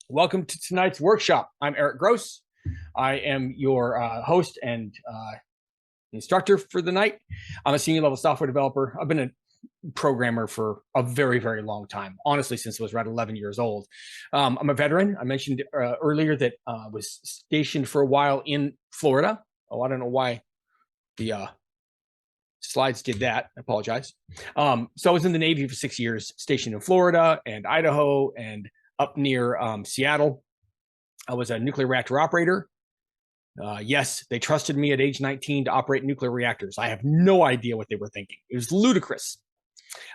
Welcome to tonight's workshop. I'm Erik Gross. I am your host and instructor for the night. I'm a senior level software developer. I've been a programmer for a very, very long time, honestly, since I was around 11 years old. I'm a veteran. I mentioned earlier that I was stationed for a while in Florida. Oh, I don't know why the slides did that. I apologize. So I was in the Navy for 6 years, stationed in Florida and Idaho and up near Seattle. I was a nuclear reactor operator. Yes, they trusted me at age 19 to operate nuclear reactors. I have no idea what they were thinking. It was ludicrous.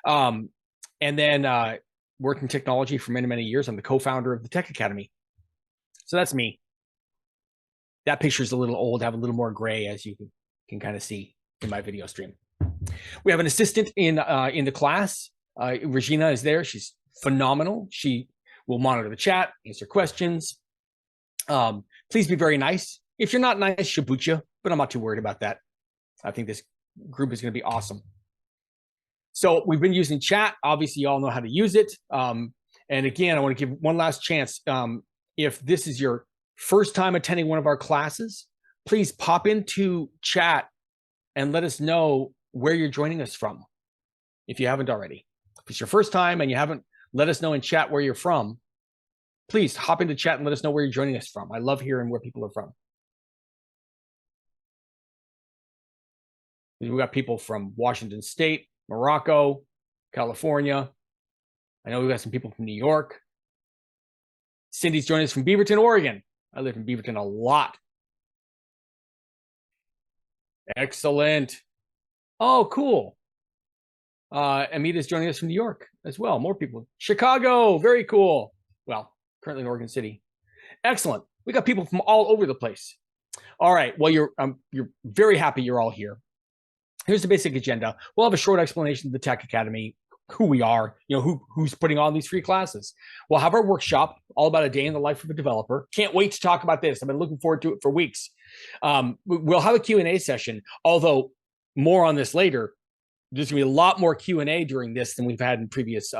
And then worked in technology for many, many years. I'm the co-founder of the Tech Academy. So that's me. That picture is a little old, have a little more gray, as you can kind of see in my video stream. We have an assistant in the class. Regina is there. She's phenomenal. She will monitor the chat, answer questions. Please be very nice. If you're not nice, she'll boot you, but I'm not too worried about that. I think this group is going to be awesome. So we've been using chat. Obviously, you all know how to use it. And again, I want to give one last chance. If this is your first time attending one of our classes, please pop into chat and let us know where you're joining us from, if you haven't already. If it's your first time and you haven't let us know in chat where you're from, please hop into chat and let us know where you're joining us from. I love hearing where people are from. We've got people from Washington State, Morocco, California. I know we've got some people from New York. Cindy's joining us from Beaverton, Oregon. I live in Beaverton a lot. Excellent. Oh, cool. Amita's joining us from New York as well. More people. Chicago, very cool. Well, currently in Oregon City. Excellent. We got people from all over the place. All right. Well, you're very happy you're all here. Here's the basic agenda. We'll have a short explanation of the Tech Academy, who we are, who's putting on these free classes. We'll have our workshop, all about a day in the life of a developer. Can't wait to talk about this. I've been looking forward to it for weeks. We'll have a Q&A session, although more on this later. There's going to be a lot more Q&A during this than we've had in previous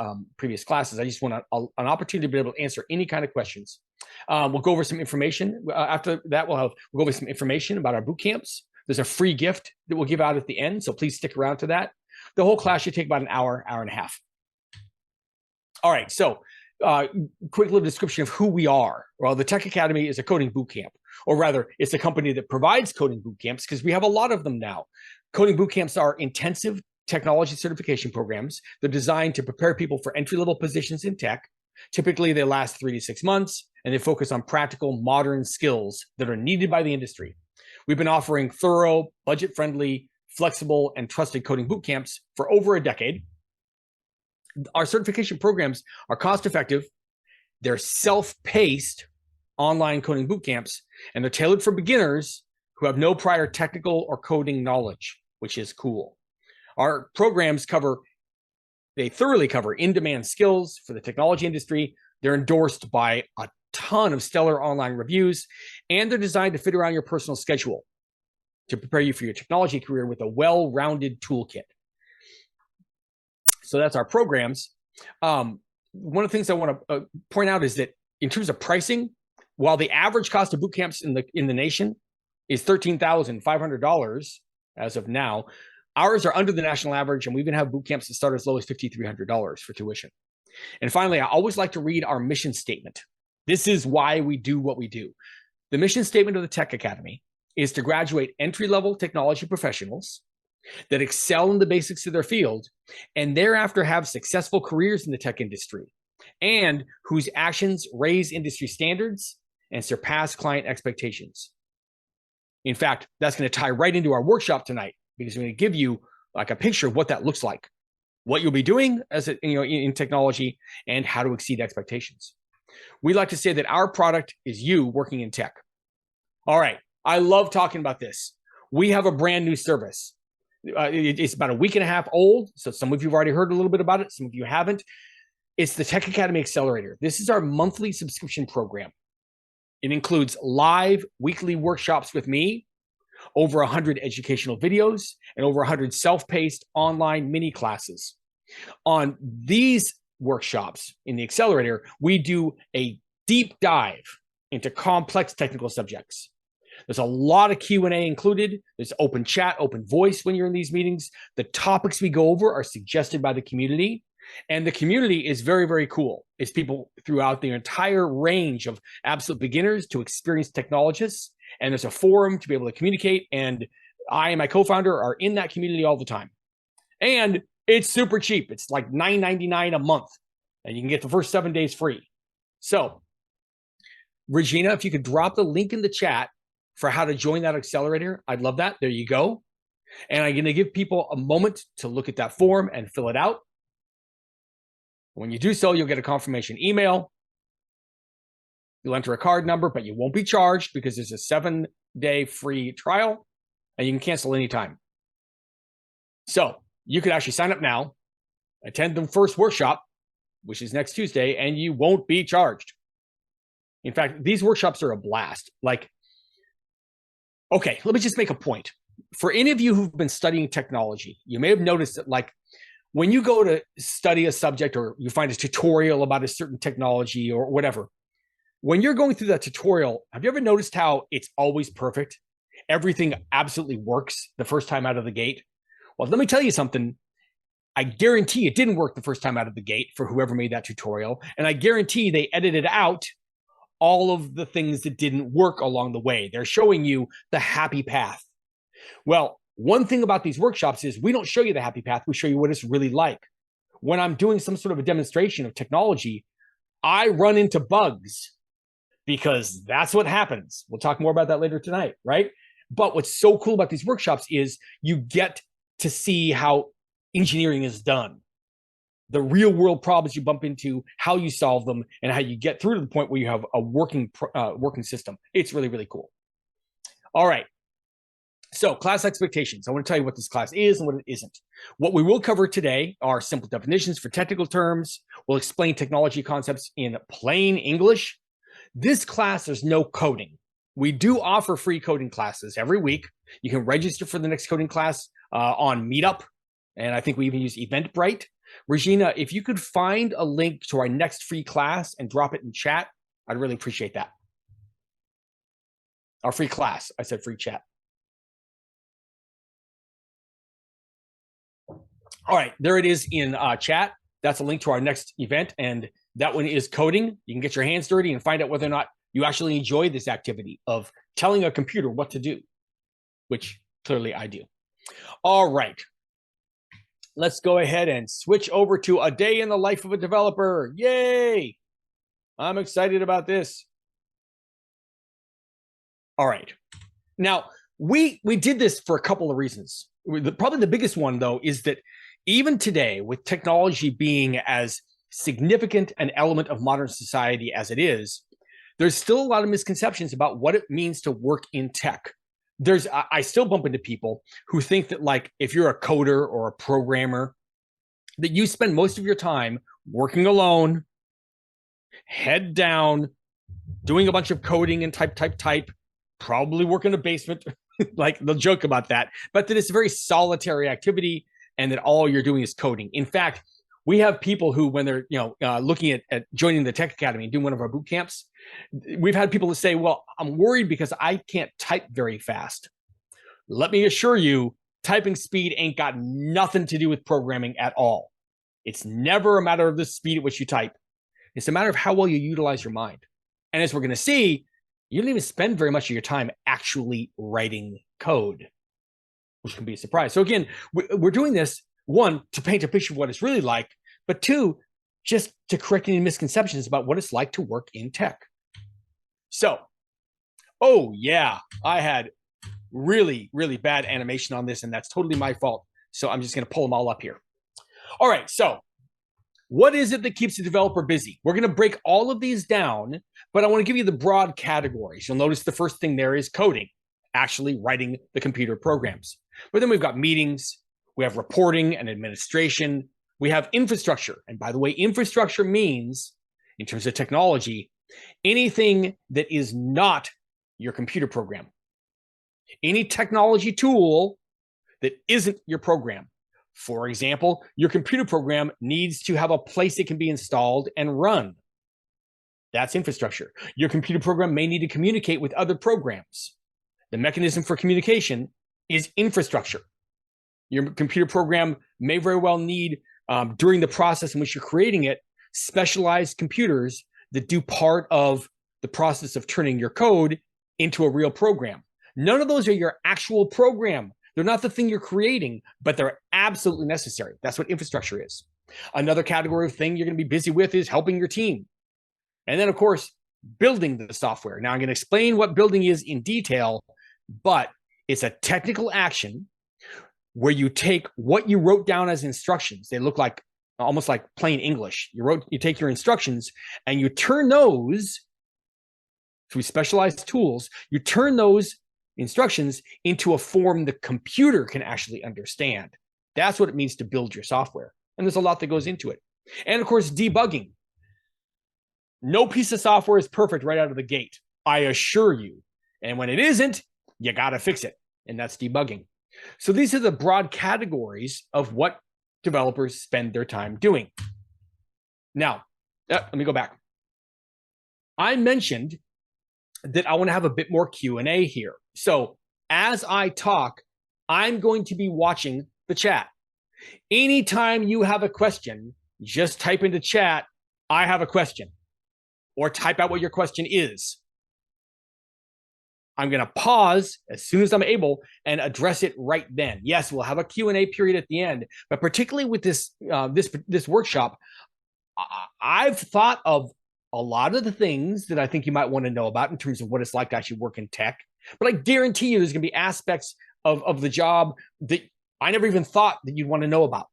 classes. I just want an opportunity to be able to answer any kind of questions. We'll go over some information. After that, we'll go over some information about our boot camps. There's a free gift that we'll give out at the end, so please stick around to that. The whole class should take about an hour, hour and a half. All right, so quick little description of who we are. Well, the Tech Academy is a coding boot camp, or rather, it's a company that provides coding boot camps because we have a lot of them now. Coding boot camps are intensive technology certification programs. They're designed to prepare people for entry-level positions in tech. Typically, they last 3 to 6 months, and they focus on practical, modern skills that are needed by the industry. We've been offering thorough, budget-friendly, flexible, and trusted coding boot camps for over a decade. Our certification programs are cost-effective. They're self-paced online coding boot camps, and they're tailored for beginners who have no prior technical or coding knowledge, which is cool. Our programs thoroughly cover in-demand skills for the technology industry. They're endorsed by a ton of stellar online reviews, and they're designed to fit around your personal schedule to prepare you for your technology career with a well-rounded toolkit. So that's our programs. One of the things I want to point out is that in terms of pricing, while the average cost of boot camps in the nation is $13,500 as of now, ours are under the national average, and we even have boot camps that start as low as $5,300 for tuition. And finally, I always like to read our mission statement. This is why we do what we do. The mission statement of the Tech Academy is to graduate entry-level technology professionals that excel in the basics of their field and thereafter have successful careers in the tech industry and whose actions raise industry standards and surpass client expectations. In fact, that's going to tie right into our workshop tonight because we're going to give you like a picture of what that looks like, what you'll be doing in technology, and how to exceed expectations. We like to say that our product is you working in tech. All right. I love talking about this. We have a brand new service. It's about a week and a half old. So some of you have already heard a little bit about it. Some of you haven't. It's the Tech Academy Accelerator. This is our monthly subscription program. It includes live weekly workshops with me, over 100 educational videos, and over 100 self-paced online mini classes. On these workshops in the Accelerator, we do a deep dive into complex technical subjects. There's a lot of Q&A included. There's open chat, open voice when you're in these meetings. The topics we go over are suggested by the community. And the community is very, very cool. It's people throughout the entire range of absolute beginners to experienced technologists. And there's a forum to be able to communicate. And I and my co-founder are in that community all the time. And it's super cheap. It's like $9.99 a month. And you can get the first 7 days free. So, Regina, if you could drop the link in the chat for how to join that accelerator, I'd love that. There you go. And I'm going to give people a moment to look at that form and fill it out. When you do so, you'll get a confirmation email. You'll enter a card number, but you won't be charged because there's a 7-day free trial and you can cancel anytime. So you could actually sign up now, attend the first workshop, which is next Tuesday, and you won't be charged. In fact, these workshops are a blast. Like, okay, let me just make a point. For any of you who've been studying technology, you may have noticed that, like, when you go to study a subject or you find a tutorial about a certain technology or whatever, when you're going through that tutorial, have you ever noticed how it's always perfect? Everything absolutely works the first time out of the gate. Well, let me tell you something. I guarantee it didn't work the first time out of the gate for whoever made that tutorial. And I guarantee they edited out all of the things that didn't work along the way. They're showing you the happy path. Well, one thing about these workshops is we don't show you the happy path. We show you what it's really like. When I'm doing some sort of a demonstration of technology, I run into bugs because that's what happens. We'll talk more about that later tonight, right? But what's so cool about these workshops is you get to see how engineering is done, the real world problems you bump into, how you solve them, and how you get through to the point where you have a working system. It's really, really cool. All right. So class expectations. I want to tell you what this class is and what it isn't. What we will cover today are simple definitions for technical terms. We'll explain technology concepts in plain English. This class, there's no coding. We do offer free coding classes every week. You can register for the next coding class on Meetup. And I think we even use Eventbrite. Regina, if you could find a link to our next free class and drop it in chat, I'd really appreciate that. Our free class. I said free chat. All right, there it is in chat. That's a link to our next event, and that one is coding. You can get your hands dirty and find out whether or not you actually enjoy this activity of telling a computer what to do, which clearly I do. All right, let's go ahead and switch over to a day in the life of a developer. Yay! I'm excited about this. All right, now we did this for a couple of reasons. Probably the biggest one, though, is that even today, with technology being as significant an element of modern society as it is, there's still a lot of misconceptions about what it means to work in tech. I still bump into people who think that, like, if you're a coder or a programmer, that you spend most of your time working alone, head down, doing a bunch of coding and type, probably work in a basement. Like, they'll joke about that, but that it's a very solitary activity and that all you're doing is coding. In fact, we have people who, when they're looking at joining the Tech Academy and doing one of our boot camps, we've had people say, well, I'm worried because I can't type very fast. Let me assure you, typing speed ain't got nothing to do with programming at all. It's never a matter of the speed at which you type. It's a matter of how well you utilize your mind. And as we're going to see, you don't even spend very much of your time actually writing code, which can be a surprise. So again, we're doing this, one, to paint a picture of what it's really like, but two, just to correct any misconceptions about what it's like to work in tech. So, oh yeah, I had really, really bad animation on this, and that's totally my fault. So I'm just going to pull them all up here. All right, so what is it that keeps a developer busy? We're going to break all of these down, but I want to give you the broad categories. You'll notice the first thing there is coding, actually writing the computer programs. But then we've got meetings, we have reporting and administration, we have infrastructure. And by the way, infrastructure means, in terms of technology, anything that is not your computer program. Any technology tool that isn't your program. For example, your computer program needs to have a place it can be installed and run. That's infrastructure. Your computer program may need to communicate with other programs. The mechanism for communication is infrastructure. Your computer program may very well need, during the process in which you're creating it, specialized computers that do part of the process of turning your code into a real program. None of those are your actual program. They're not the thing you're creating, but they're absolutely necessary. That's what infrastructure is. Another category of thing you're going to be busy with is helping your team. And then, of course, building the software. Now, I'm going to explain what building is in detail, but it's a technical action where you take what you wrote down as instructions. They look like almost like plain English. You take your instructions and you turn those through specialized tools, you turn those instructions into a form the computer can actually understand. That's what it means to build your software. And there's a lot that goes into it. And of course, debugging. No piece of software is perfect right out of the gate, I assure you. And when it isn't, you got to fix it. And that's debugging. So these are the broad categories of what developers spend their time doing. Now, let me go back. I mentioned that I want to have a bit more Q&A here. So as I talk, I'm going to be watching the chat. Anytime you have a question, just type into chat, I have a question, or type out what your question is. I'm going to pause as soon as I'm able and address it right then. Yes, we'll have a Q&A period at the end, but particularly with this workshop, I've thought of a lot of the things that I think you might want to know about in terms of what it's like to actually work in tech. But I guarantee you there's going to be aspects of the job that I never even thought that you'd want to know about.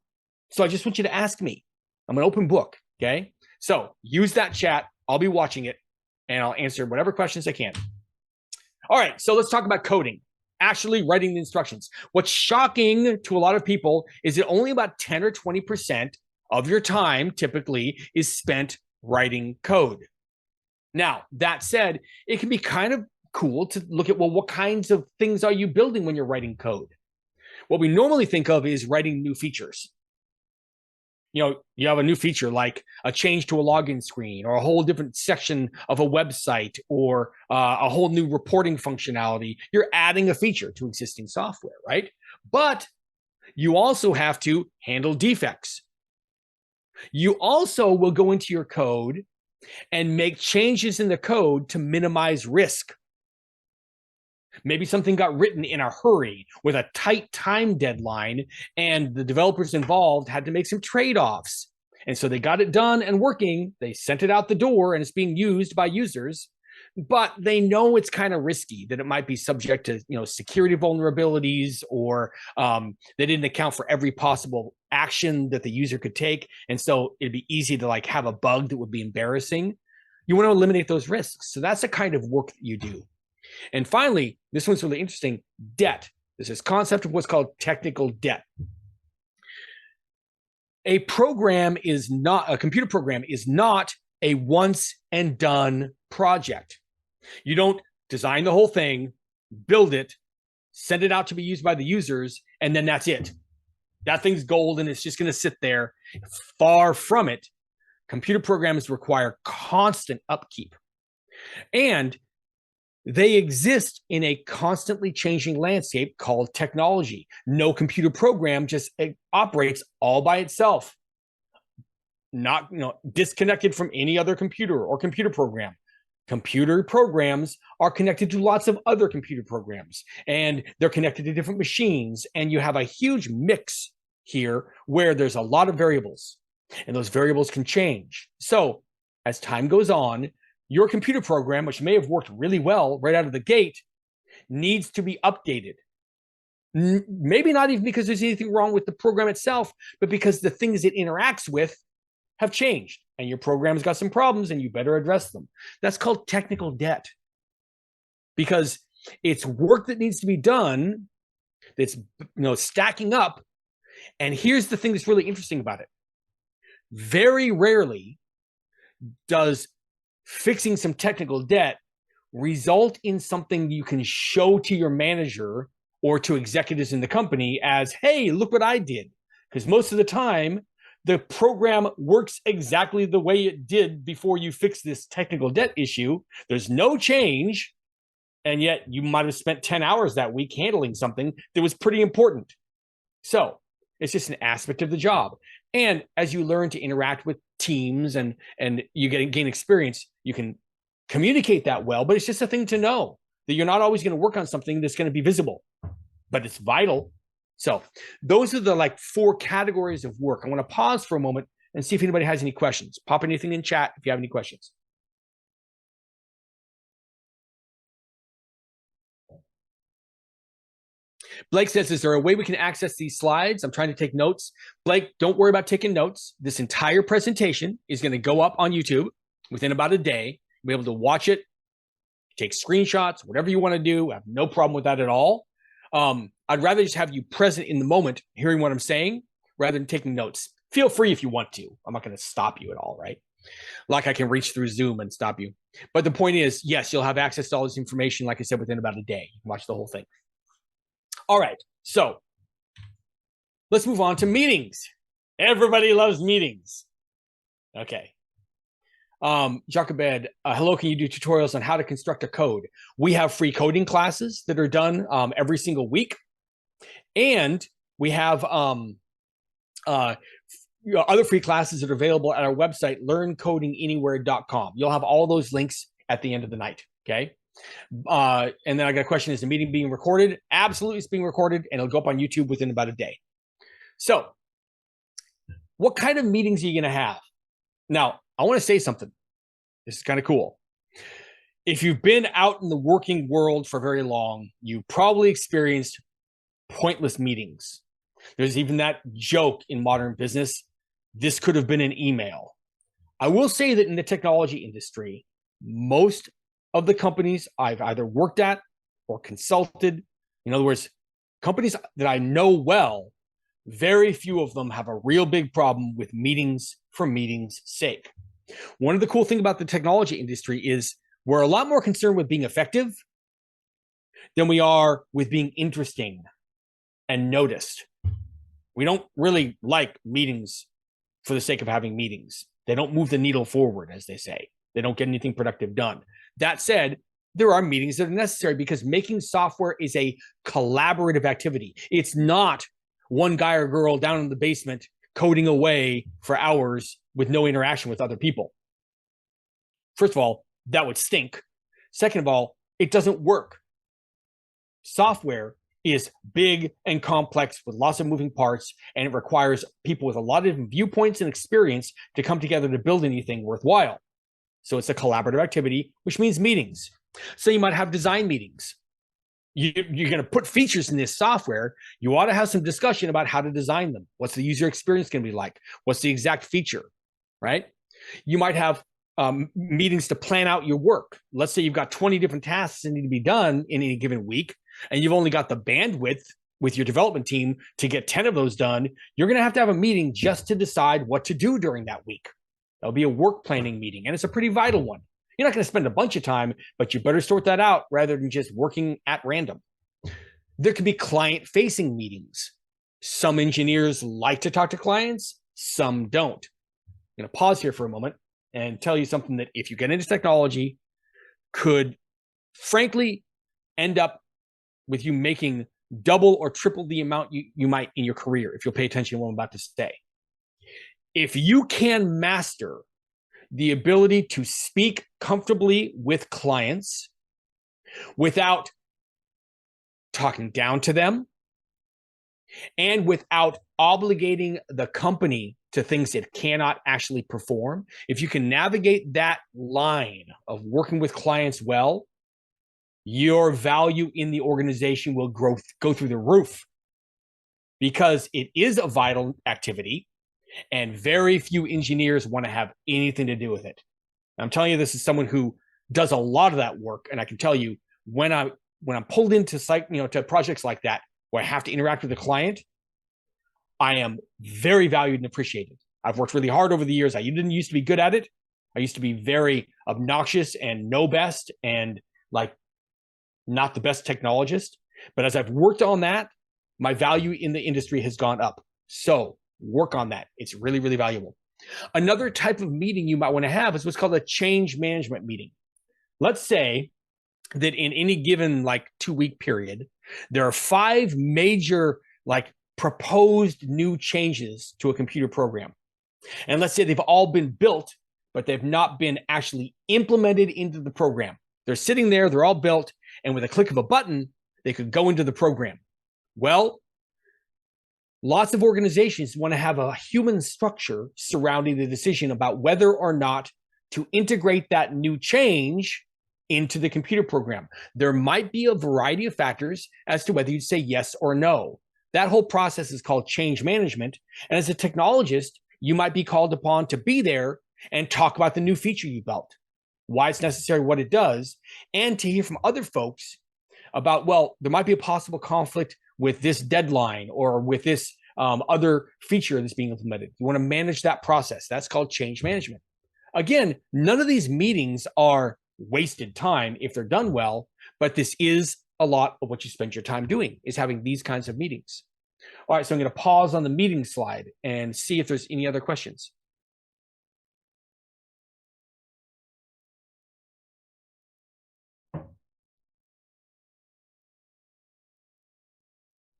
So I just want you to ask me. I'm an open book, okay? So use that chat. I'll be watching it, and I'll answer whatever questions I can. All right, so let's talk about coding, actually writing the instructions. What's shocking to a lot of people is that only about 10 or 20% of your time typically is spent writing code. Now, that said, it can be kind of cool to look at, well, what kinds of things are you building when you're writing code? What we normally think of is writing new features. You know, you have a new feature like a change to a login screen, or a whole different section of a website, or a whole new reporting functionality. You're adding a feature to existing software, right? But you also have to handle defects. You also will go into your code and make changes in the code to minimize risk. Maybe something got written in a hurry with a tight time deadline, and the developers involved had to make some trade-offs. And so they got it done and working. They sent it out the door and it's being used by users, but they know it's kind of risky, that it might be subject to, security vulnerabilities, or they didn't account for every possible action that the user could take. And so it'd be easy to have a bug that would be embarrassing. You want to eliminate those risks. So that's the kind of work that you do. And finally, this one's really interesting, debt. There's this concept of what's called technical debt. A computer program is not a once and done project. You don't design the whole thing, build it, send it out to be used by the users, and then that's it. That thing's gold and it's just going to sit there. Far from it. Computer programs require constant upkeep. And they exist in a constantly changing landscape called technology. No computer program just operates all by itself, not disconnected from any other computer or computer program. Computer programs are connected to lots of other computer programs, and they're connected to different machines. And you have a huge mix here where there's a lot of variables, and those variables can change. So as time goes on, your computer program, which may have worked really well right out of the gate, needs to be updated. Maybe not even because there's anything wrong with the program itself, but because the things it interacts with have changed, and your program's got some problems and you better address them. That's called technical debt, because it's work that needs to be done that's stacking up. And here's the thing that's really interesting about it. Very rarely does fixing some technical debt result in something you can show to your manager or to executives in the company as, hey, look what I did. Because most of the time, The program works exactly the way it did before you fixed this technical debt issue. There's no change. And yet you might have spent 10 hours that week handling something that was pretty important. So it's just an aspect of the job. And as you learn to interact with teams and you gain experience, you can communicate that well, but it's just a thing to know that you're not always going to work on something that's going to be visible, but it's vital. So those are the like 4 categories of work. I want to pause for a moment and see if anybody has any questions. Pop anything in chat if you have any questions. Blake says, is there a way we can access these slides? I'm trying to take notes. Blake, don't worry about taking notes. This entire presentation is going to go up on YouTube within about a day. You'll be able to watch it, take screenshots, whatever you want to do. I have no problem with that at all. I'd rather just have you present in the moment, hearing what I'm saying, rather than taking notes. Feel free if you want to. I'm not going to stop you at all, right? Like I can reach through Zoom and stop you. But the point is, yes, you'll have access to all this information, like I said, within about a day. You can watch the whole thing. All right, so let's move on to meetings. Everybody loves meetings. Okay. Jacobed, hello, can you do tutorials on how to construct a code? We have free coding classes that are done every single week. And we have other free classes that are available at our website, learncodinganywhere.com. You'll have all those links at the end of the night, okay? And then I got a question, is the meeting being recorded? Absolutely, it's being recorded, and it'll go up on YouTube within about a day. So what kind of meetings are you going to have? Now, I want to say something. This is kind of cool. If you've been out in the working world for very long, you probably experienced pointless meetings. There's even that joke in modern business, this could have been an email. I will say that in the technology industry, most of the companies I've either worked at or consulted, in other words, companies that I know well, very few of them have a real big problem with meetings for meetings' sake. One of the cool things about the technology industry is we're a lot more concerned with being effective than we are with being interesting and noticed. We don't really like meetings for the sake of having meetings. They don't move the needle forward, as they say. They don't get anything productive done. That said, there are meetings that are necessary because making software is a collaborative activity. It's not one guy or girl down in the basement coding away for hours with no interaction with other people. First of all, that would stink. Second of all, it doesn't work. Software is big and complex with lots of moving parts, and it requires people with a lot of different viewpoints and experience to come together to build anything worthwhile. So it's a collaborative activity, which means meetings. So you might have design meetings. You're going to put features in this software. You ought to have some discussion about how to design them. What's the user experience going to be like? What's the exact feature, right? You might have meetings to plan out your work. Let's say you've got 20 different tasks that need to be done in any given week, and you've only got the bandwidth with your development team to get 10 of those done. You're going to have a meeting just to decide what to do during that week. That'll be a work planning meeting, and it's a pretty vital one. You're not going to spend a bunch of time, but you better sort that out rather than just working at random. There could be client-facing meetings. Some engineers like to talk to clients, some don't. I'm going to pause here for a moment and tell you something that if you get into technology could frankly end up with you making double or triple the amount you might in your career if you'll pay attention to what I'm about to say. If you can master the ability to speak comfortably with clients without talking down to them and without obligating the company to things it cannot actually perform, if you can navigate that line of working with clients well, your value in the organization will go through the roof because it is a vital activity and very few engineers want to have anything to do with it. I'm telling you, this is someone who does a lot of that work, and I can tell you when I'm pulled into to projects like that where I have to interact with the client, I am very valued and appreciated. I've worked really hard over the years. I didn't used to be good at it. I used to be very obnoxious and know best and like not the best technologist. But as I've worked on that, my value in the industry has gone up. So Work on that. It's really, really valuable. Another type of meeting you might want to have is what's called a change management meeting. Let's say that in any given like 2-week period, there are 5 major like proposed new changes to a computer program. And let's say they've all been built, but they've not been actually implemented into the program. They're sitting there, they're all built, and with a click of a button, they could go into the program. Well, lots of organizations want to have a human structure surrounding the decision about whether or not to integrate that new change into the computer program. There might be a variety of factors as to whether you'd say yes or no. That whole process is called change management. And as a technologist, you might be called upon to be there and talk about the new feature you built, why it's necessary, what it does, and to hear from other folks about, well, there might be a possible conflict with this deadline or with this other feature that's being implemented. You want to manage that process. That's called change management. Again, none of these meetings are wasted time if they're done well, but this is a lot of what you spend your time doing, is having these kinds of meetings. All right, so I'm going to pause on the meeting slide and see if there's any other questions.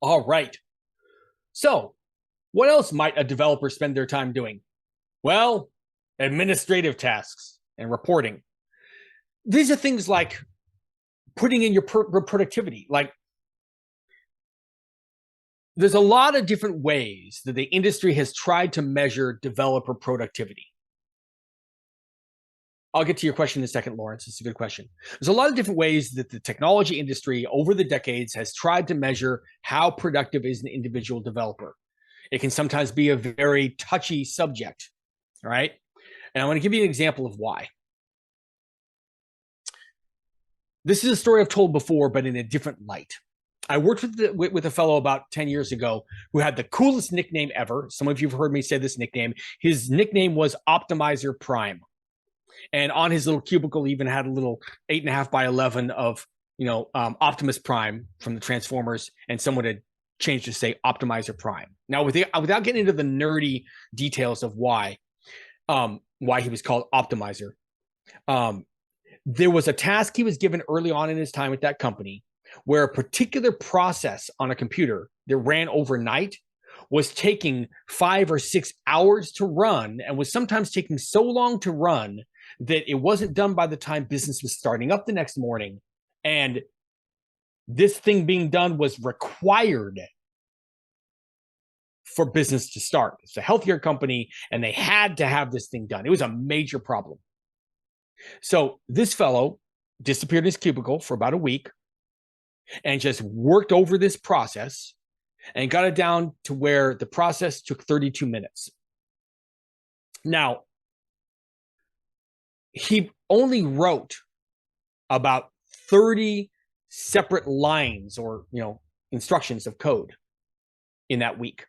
All right. So what else might a developer spend their time doing? Well, administrative tasks and reporting. These are things like putting in your productivity. Like, there's a lot of different ways that the industry has tried to measure developer productivity. I'll get to your question in a second, Lawrence. It's a good question. There's a lot of different ways that the technology industry over the decades has tried to measure how productive is an individual developer. It can sometimes be a very touchy subject, all right? And I want to give you an example of why. This is a story I've told before, but in a different light. I worked with a fellow about 10 years ago who had the coolest nickname ever. Some of you have heard me say this nickname. His nickname was Optimizer Prime. And on his little cubicle, he even had a little 8.5 by 11 of, Optimus Prime from the Transformers, and someone had changed to say Optimizer Prime. Now, without getting into the nerdy details of why he was called Optimizer, there was a task he was given early on in his time at that company where a particular process on a computer that ran overnight was taking 5 or 6 hours to run, and was sometimes taking so long to run that it wasn't done by the time business was starting up the next morning. And this thing being done was required for business to start. It's a healthcare company, and they had to have this thing done. It was a major problem. So this fellow disappeared in his cubicle for about a week and just worked over this process and got it down to where the process took 32 minutes. Now, he only wrote about 30 separate lines or, instructions of code in that week.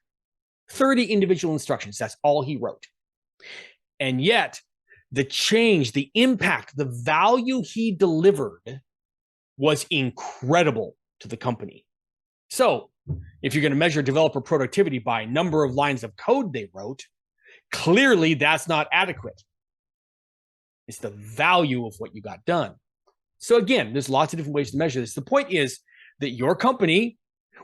30 individual instructions. That's all he wrote. And yet, the change, the impact, the value he delivered was incredible to the company. So, if you're going to measure developer productivity by number of lines of code they wrote, clearly that's not adequate. It's the value of what you got done. So again, there's lots of different ways to measure this. The point is that your company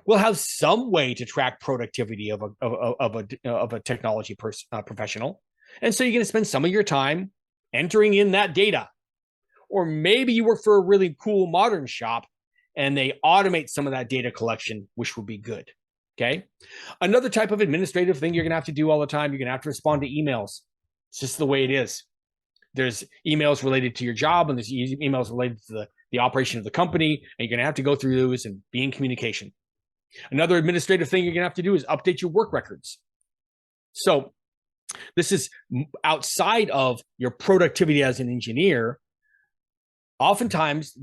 will have some way to track productivity of a technology professional. And so you're going to spend some of your time entering in that data. Or maybe you work for a really cool modern shop and they automate some of that data collection, which would be good. Okay. Another type of administrative thing you're going to have to do all the time, you're going to have to respond to emails. It's just the way it is. There's emails related to your job, and there's emails related to the operation of the company, and you're going to have to go through those and be in communication. Another administrative thing you're going to have to do is update your work records. So this is outside of your productivity as an engineer. Oftentimes,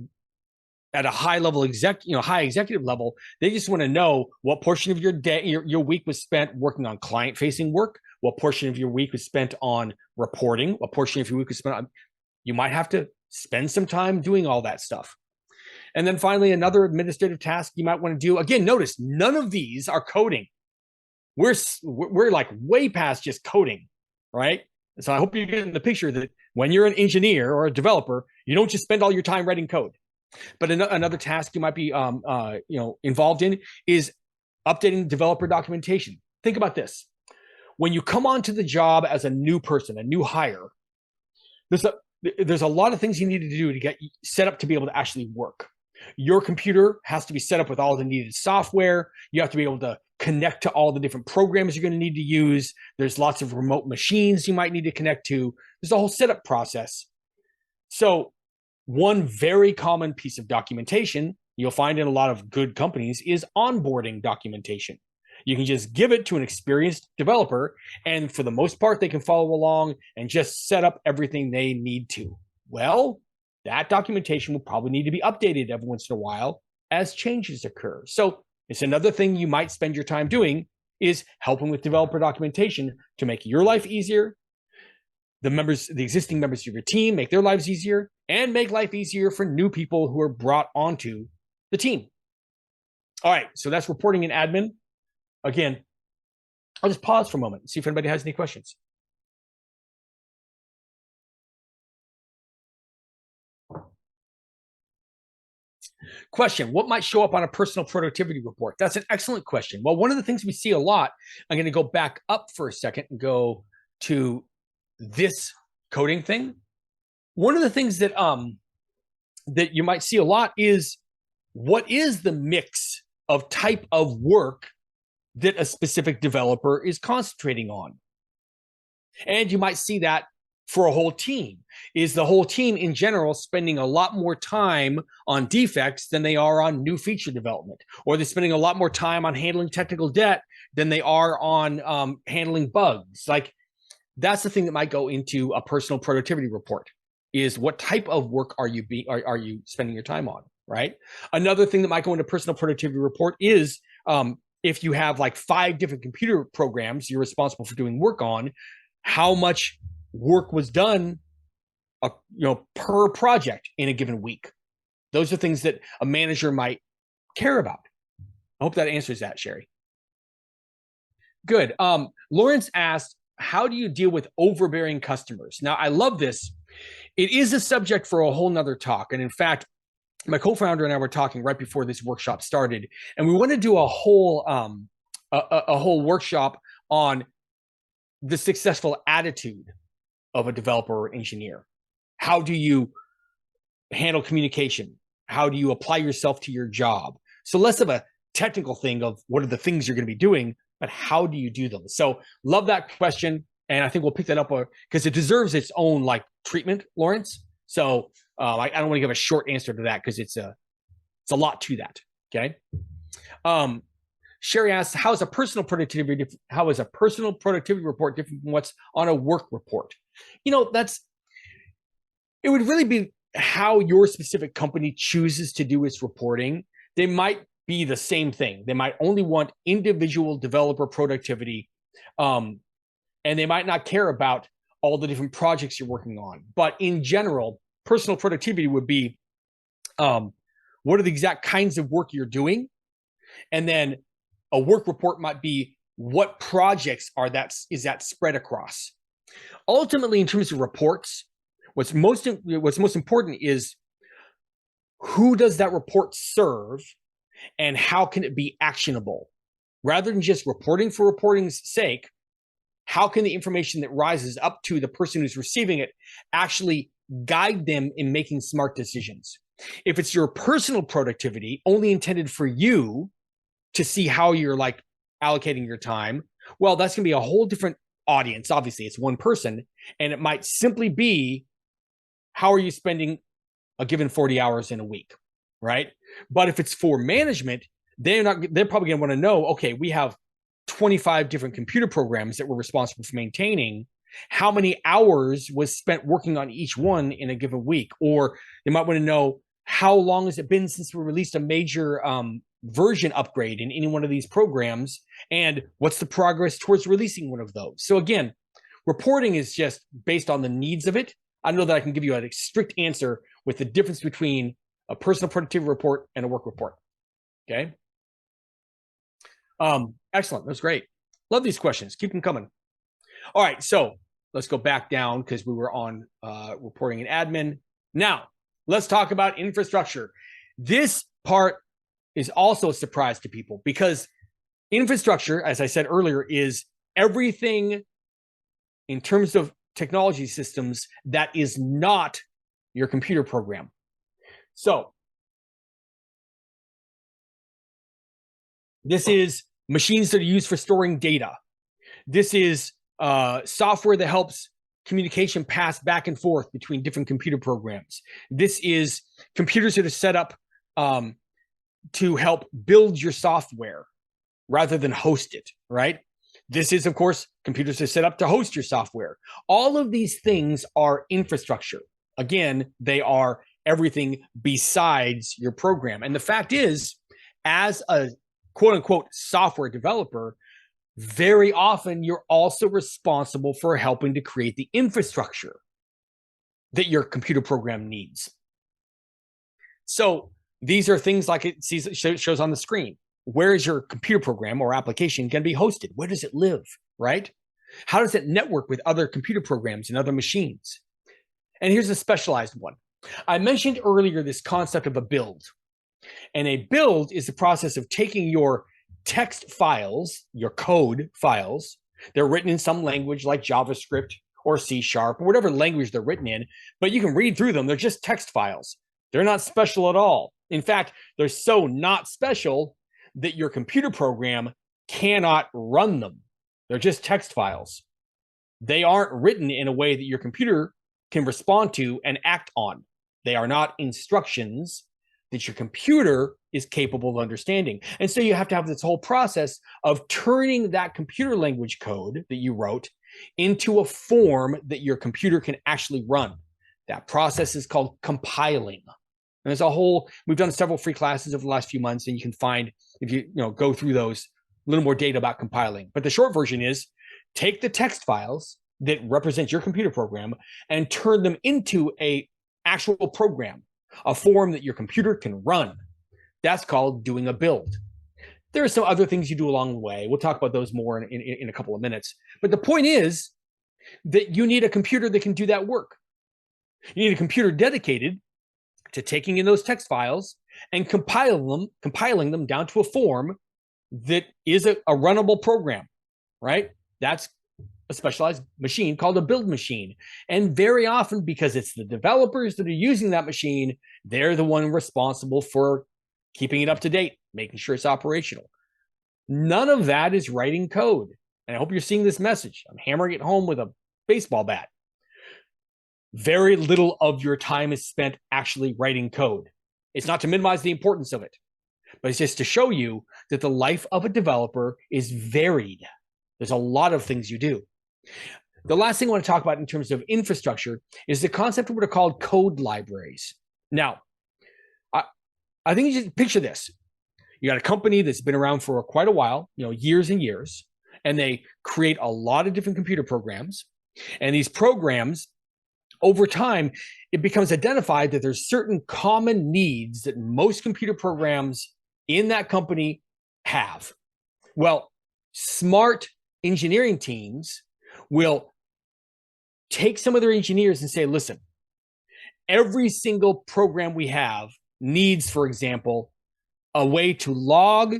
at a high level high executive level, they just want to know what portion of your day, your week was spent working on client-facing work, what portion of your week was spent on reporting, what portion of your week was spent on. You might have to spend some time doing all that stuff. And then finally, another administrative task you might want to do. Again, notice none of these are coding. we're like way past just coding, right? So I hope you get in the picture that when you're an engineer or a developer, you don't just spend all your time writing code. But another task you might be involved in is updating developer documentation. Think about this. When you come onto the job as a new person, a new hire, there's a lot of things you need to do to get set up to be able to actually work. Your computer has to be set up with all the needed software. You have to be able to connect to all the different programs you're going to need to use. There's lots of remote machines you might need to connect to. There's a whole setup process. So one very common piece of documentation you'll find in a lot of good companies is onboarding documentation. You can just give it to an experienced developer, and for the most part, they can follow along and just set up everything they need to. Well, that documentation will probably need to be updated every once in a while as changes occur. So it's another thing you might spend your time doing is helping with developer documentation to make your life easier, the existing members of your team, make their lives easier, and make life easier for new people who are brought onto the team. All right, so that's reporting and admin. Again, I'll just pause for a moment and see if anybody has any questions. Question, what might show up on a personal productivity report? That's an excellent question. Well, one of the things we see a lot, I'm going to go back up for a second and go to this coding thing. One of the things that that you might see a lot is what is the mix of type of work that a specific developer is concentrating on. And you might see that for a whole team. Is the whole team in general spending a lot more time on defects than they are on new feature development? Or they're spending a lot more time on handling technical debt than they are on handling bugs? Like, that's the thing that might go into a personal productivity report, is what type of work are you spending your time on, right? Another thing that might go into personal productivity report is if you have like 5 different computer programs you're responsible for doing work on, how much work was done per project in a given week. Those are things that a manager might care about. I hope that answers that, Sherry. Good. Lawrence asked, how do you deal with overbearing customers? Now, I love this. It is a subject for a whole nother talk. And in fact, my co-founder and I were talking right before this workshop started, and we want to do a whole workshop on the successful attitude of a developer or engineer. How do you handle communication? How do you apply yourself to your job? So less of a technical thing of what are the things you're going to be doing, but how do you do them? So love that question. And I think we'll pick that up because it deserves its own like treatment, Lawrence. So I don't want to give a short answer to that because it's a lot to that. Okay. Sherry asks, how is a personal productivity report different from what's on a work report? It would really be how your specific company chooses to do its reporting. They might be the same thing. They might only want individual developer productivity, and they might not care about all the different projects you're working on. But in general, personal productivity would be what are the exact kinds of work you're doing? And then a work report might be what projects is that spread across. Ultimately, in terms of reports, what's most important is who does that report serve and how can it be actionable? Rather than just reporting for reporting's sake, how can the information that rises up to the person who's receiving it actually guide them in making smart decisions? If it's your personal productivity only intended for you to see how you're like allocating your time, well, that's going to be a whole different audience. Obviously, it's one person, and it might simply be how are you spending a given 40 hours in a week, right? But if it's for management, they're probably going to want to know, okay, we have 25 different computer programs that we're responsible for maintaining. How many hours was spent working on each one in a given week? Or they might want to know, how long has it been since we released a major version upgrade in any one of these programs? And what's the progress towards releasing one of those? So again, reporting is just based on the needs of it. I know that I can give you a strict answer with the difference between a personal productivity report and a work report. Okay. Excellent. That's great. Love these questions. Keep them coming. All right, so let's go back down because we were on reporting and admin. Now, let's talk about infrastructure. This part is also a surprise to people because infrastructure, as I said earlier, is everything in terms of technology systems that is not your computer program. So this is machines that are used for storing data. This is software that helps communication pass back and forth between different computer programs. This is computers that are set up to help build your software rather than host it, right? This is, of course, computers that are set up to host your software. All of these things are infrastructure. Again, they are everything besides your program. And the fact is, as a quote unquote software developer, very often you're also responsible for helping to create the infrastructure that your computer program needs. So these are things like it shows on the screen. Where is your computer program or application going to be hosted? Where does it live, right? How does it network with other computer programs and other machines? And here's a specialized one. I mentioned earlier this concept of a build. And a build is the process of taking your text files, your code files, they're written in some language like JavaScript or C# or whatever language they're written in, but you can read through them. They're just text files. They're not special at all. In fact, they're so not special that your computer program cannot run them. They're just text files. They aren't written in a way that your computer can respond to and act on. They are not instructions that your computer is capable of understanding. And so you have to have this whole process of turning that computer language code that you wrote into a form that your computer can actually run. That process is called compiling. And there's a whole, we've done several free classes over the last few months, and you can find, if you go through those, a little more data about compiling. But the short version is take the text files that represent your computer program and turn them into a actual program, a form that your computer can run. That's called doing a build. There are some other things you do along the way. We'll talk about those more in a couple of minutes. But the point is that you need a computer that can do that work. You need a computer dedicated to taking in those text files and compiling them down to a form that is a runnable program, right? That's a specialized machine called a build machine. And very often, because it's the developers that are using that machine, they're the one responsible for keeping it up to date, making sure it's operational. None of that is writing code. And I hope you're seeing this message. I'm hammering it home with a baseball bat. Very little of your time is spent actually writing code. It's not to minimize the importance of it, but it's just to show you that the life of a developer is varied. There's a lot of things you do. The last thing I want to talk about in terms of infrastructure is the concept of what are called code libraries. Now, I think you just picture this. You got a company that's been around for quite a while, years and years, and they create a lot of different computer programs. And these programs, over time, it becomes identified that there's certain common needs that most computer programs in that company have. Well, smart engineering teams will take some of their engineers and say, listen, every single program we have needs, for example, a way to log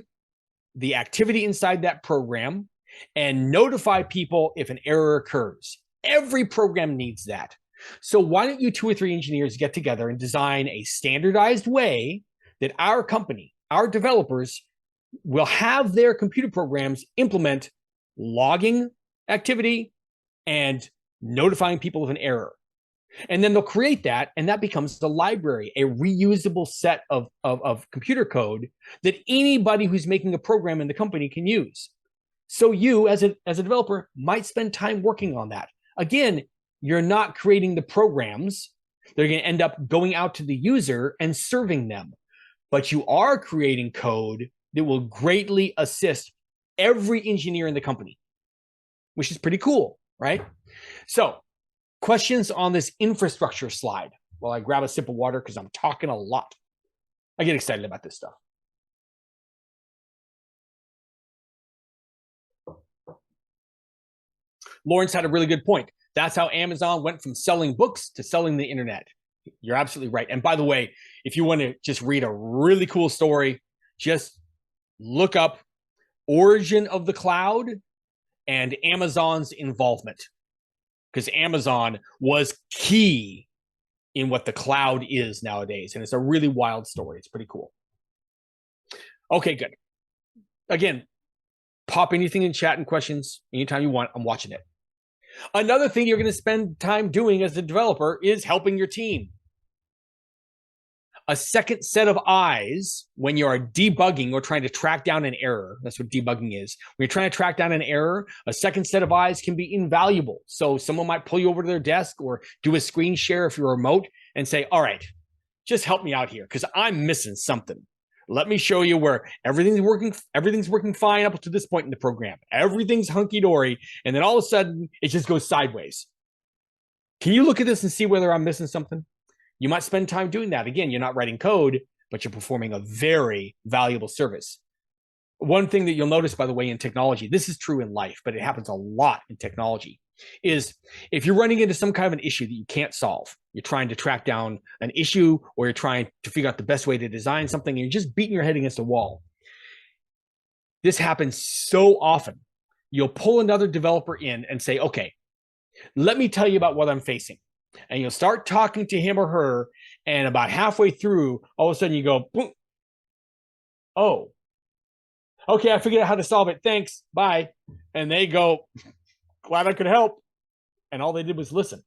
the activity inside that program and notify people if an error occurs. Every program needs that. So why don't you 2 or 3 engineers get together and design a standardized way that our company, our developers, will have their computer programs implement logging activity and notifying people of an error. And then they'll create that, and that becomes the library, a reusable set of computer code that anybody who's making a program in the company can use. So you, as a developer, might spend time working on that. Again, you're not creating the programs. They're going to end up going out to the user and serving them. But you are creating code that will greatly assist every engineer in the company, which is pretty cool, right? So, questions on this infrastructure slide while I grab a sip of water because I'm talking a lot. I get excited about this stuff. Lawrence had a really good point. That's how Amazon went from selling books to selling the internet. You're absolutely right. And by the way, if you want to just read a really cool story, just look up Origin of the Cloud and Amazon's involvement, because Amazon was key in what the cloud is nowadays. And it's a really wild story. It's pretty cool. Okay, good. Again, pop anything in chat and questions anytime you want. I'm watching it. Another thing you're going to spend time doing as a developer is helping your team. A second set of eyes when you are debugging or trying to track down an error. That's what debugging is. When you're trying to track down an error, a second set of eyes can be invaluable. So someone might pull you over to their desk or do a screen share if you're remote and say, all right, just help me out here because I'm missing something. Let me show you where everything's working fine up to this point in the program. Everything's hunky-dory, and then all of a sudden, it just goes sideways. Can you look at this and see whether I'm missing something? You might spend time doing that. Again, you're not writing code, but you're performing a very valuable service. One thing that you'll notice, by the way, in technology, this is true in life, but it happens a lot in technology, is if you're running into some kind of an issue that you can't solve, you're trying to track down an issue or you're trying to figure out the best way to design something and you're just beating your head against a wall. This happens so often. You'll pull another developer in and say, okay, let me tell you about what I'm facing. And you'll start talking to him or her, and about halfway through, all of a sudden you go, boom. Oh, okay, I figured out how to solve it. Thanks. Bye. And they go, glad I could help. And all they did was listen.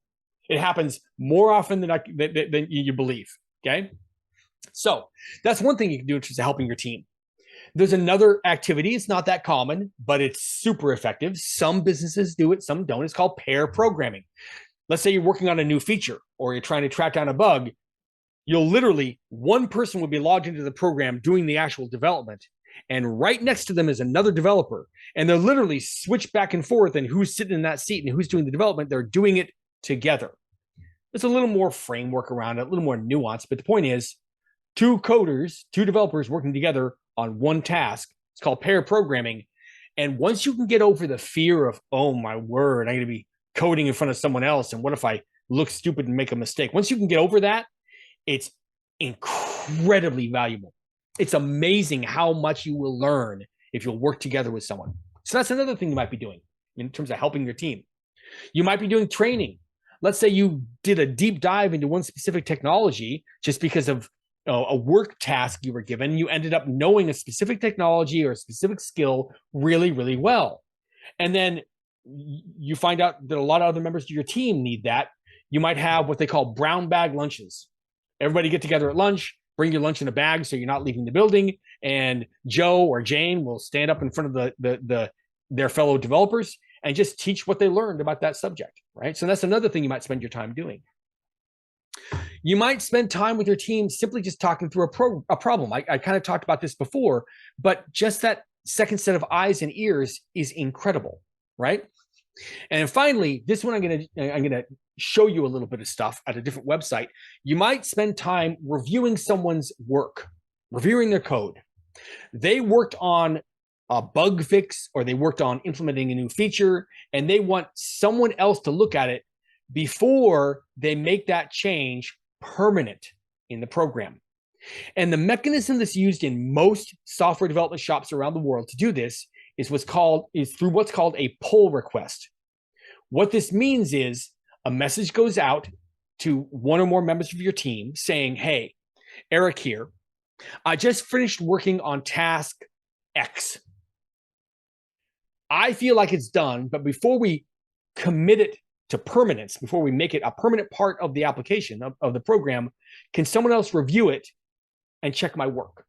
It happens more often than you believe. Okay. So that's one thing you can do in terms of helping your team. There's another activity. It's not that common, but it's super effective. Some businesses do it, some don't. It's called pair programming. Let's say you're working on a new feature or you're trying to track down a bug. You'll literally, one person will be logged into the program doing the actual development. And right next to them is another developer. And they're literally switched back and forth and who's sitting in that seat and who's doing the development. They're doing it together. There's a little more framework around it, a little more nuance. But the point is, two developers working together on one task. It's called pair programming. And once you can get over the fear of, oh my word, I'm going to be coding in front of someone else. And what if I look stupid and make a mistake? Once you can get over that, it's incredibly valuable. It's amazing how much you will learn if you'll work together with someone. So that's another thing you might be doing in terms of helping your team. You might be doing training. Let's say you did a deep dive into one specific technology just because of a work task you were given. You ended up knowing a specific technology or a specific skill really, really well. And then you find out that a lot of other members of your team need that. You might have what they call brown bag lunches. Everybody get together at lunch, bring your lunch in a bag so you're not leaving the building, and Joe or Jane will stand up in front of their fellow developers and just teach what they learned about that subject, right? So that's another thing you might spend your time doing. You might spend time with your team simply just talking through a problem. I kind of talked about this before, but just that second set of eyes and ears is incredible, right? And finally, this one I'm gonna show you a little bit of stuff at a different website. You might spend time reviewing someone's work, reviewing their code. They worked on a bug fix or they worked on implementing a new feature, and they want someone else to look at it before they make that change permanent in the program. And the mechanism that's used in most software development shops around the world to do this is through what's called a pull request. What this means is a message goes out to one or more members of your team saying, hey, Erik here, I just finished working on task X. I feel like it's done, but before we commit it to permanence, before we make it a permanent part of the application of the program, can someone else review it and check my work?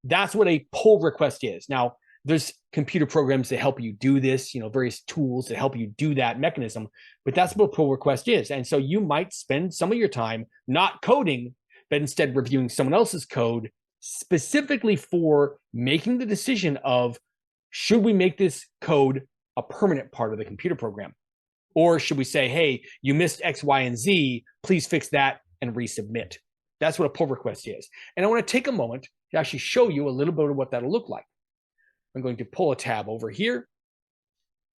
That's what a pull request is. Now, there's computer programs that help you do this, various tools that help you do that mechanism, but that's what a pull request is. And so you might spend some of your time not coding, but instead reviewing someone else's code specifically for making the decision of, should we make this code a permanent part of the computer program? Or should we say, hey, you missed X, Y, and Z, please fix that and resubmit? That's what a pull request is. And I want to take a moment to actually show you a little bit of what that'll look like. I'm going to pull a tab over here.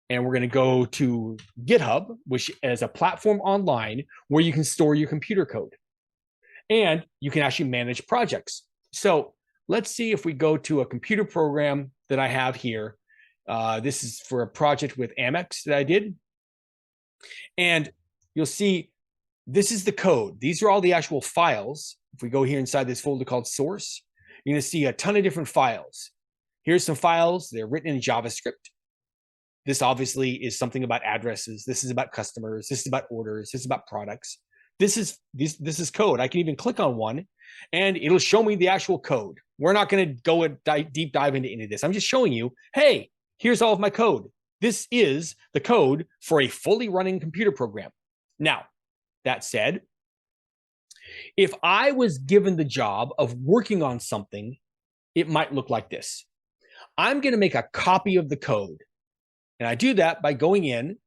and we're going to go to GitHub, which is a platform online where you can store your computer code and you can actually manage projects. So let's see if we go to a computer program that I have here. This is for a project with Amex that I did. And you'll see this is the code. These are all the actual files. If we go here inside this folder called source, you're going to see a ton of different files. Here's some files. They're written in JavaScript. This obviously is something about addresses. This is about customers. This is about orders. This is about products. This is code. I can even click on one and it'll show me the actual code. We're not going to go a deep dive into any of this. I'm just showing you, hey, here's all of my code. This is the code for a fully running computer program. Now, that said, if I was given the job of working on something, it might look like this. I'm going to make a copy of the code. And I do that by going in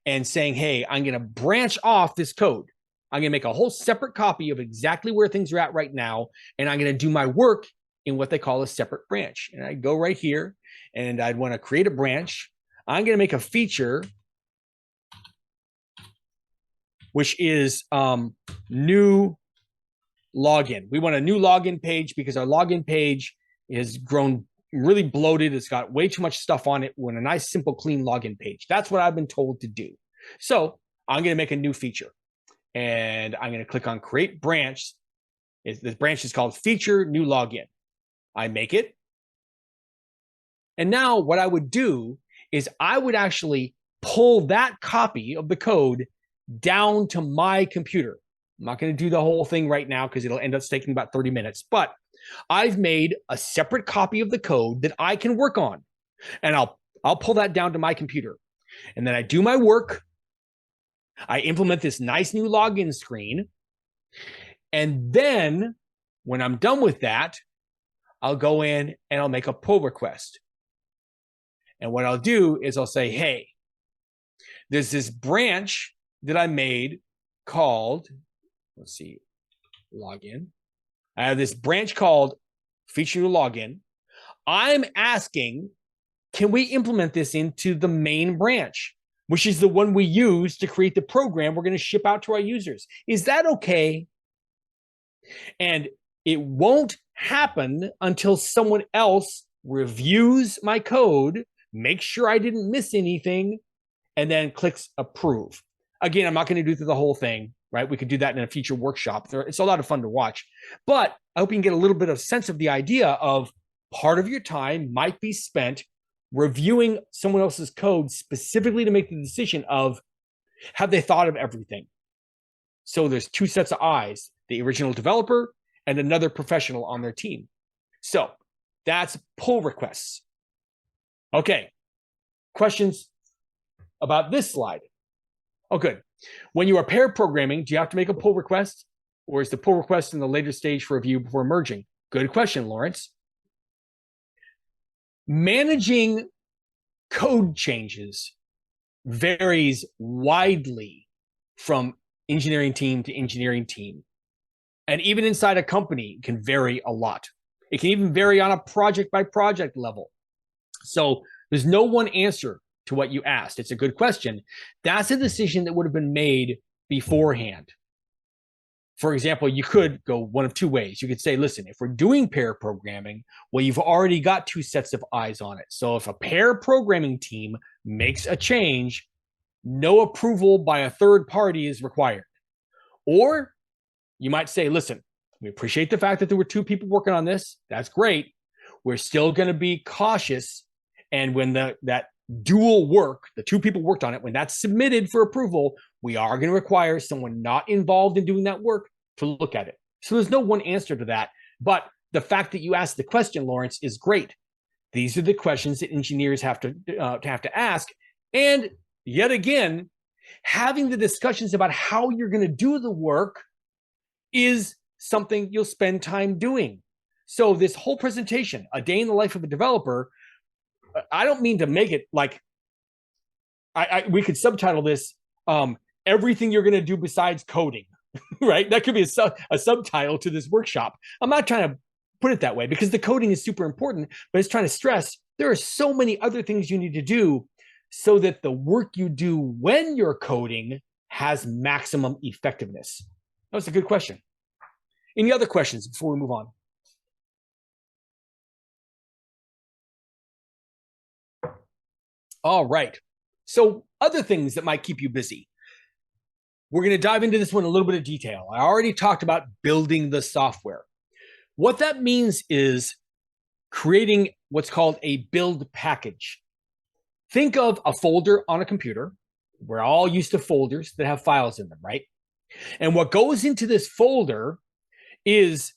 and saying, hey, I'm going to branch off this code. I'm going to make a whole separate copy of exactly where things are at right now. And I'm going to do my work in what they call a separate branch. And I go right here and I'd want to create a branch. I'm going to make a feature, which is new login. We want a new login page because our login page has grown really bloated. It's got way too much stuff on it. We want a nice, simple, clean login page. That's what I've been told to do. So I'm going to make a new feature. And I'm going to click on create branch. This branch is called feature new login. I make it. And now what I would do is I would actually pull that copy of the code down to my computer. I'm not going to do the whole thing right now because it'll end up taking about 30 minutes. But I've made a separate copy of the code that I can work on. And I'll pull that down to my computer. And then I do my work. I implement this nice new login screen. And then when I'm done with that, I'll go in and I'll make a pull request. And what I'll do is I'll say, hey, there's this branch that I made called, let's see, login. I have this branch called feature new login. I'm asking, can we implement this into the main branch, which is the one we use to create the program we're going to ship out to our users? Is that okay? And it won't happen until someone else reviews my code, makes sure I didn't miss anything, and then clicks approve. Again, I'm not going to do the whole thing, right? We could do that in a future workshop. It's a lot of fun to watch. But I hope you can get a little bit of sense of the idea of part of your time might be spent reviewing someone else's code specifically to make the decision of, have they thought of everything? So there's two sets of eyes, the original developer and another professional on their team. So that's pull requests. Okay, questions about this slide? Oh, good. When you are pair programming, do you have to make a pull request? Or is the pull request in the later stage for review before merging? Good question, Lawrence. Managing code changes varies widely from engineering team to engineering team. And even inside a company, it can vary a lot. It can even vary on a project by project level. So there's no one answer to what you asked. It's a good question. That's a decision that would have been made beforehand. For example, you could go one of two ways. You could say, listen, if we're doing pair programming, well, you've already got two sets of eyes on it. So if a pair programming team makes a change, no approval by a third party is required. Or you might say, listen, we appreciate the fact that there were two people working on this. That's great. We're still going to be cautious. And when that dual work, the two people worked on it, when that's submitted for approval, we are going to require someone not involved in doing that work to look at it. So there's no one answer to that. But the fact that you asked the question, Lawrence, is great. These are the questions that engineers have to ask. And yet again, having the discussions about how you're going to do the work is something you'll spend time doing. So this whole presentation, a day in the life of a developer, I don't mean to make it like, we could subtitle this, everything you're going to do besides coding, right? That could be a subtitle to this workshop. I'm not trying to put it that way because the coding is super important, but it's trying to stress there are so many other things you need to do so that the work you do when you're coding has maximum effectiveness? That was a good question. Any other questions before we move on? All right. So other things that might keep you busy. We're going to dive into this one in a little bit of detail. I already talked about building the software. What that means is creating what's called a build package. Think of a folder on a computer. We're all used to folders that have files in them, right? And what goes into this folder is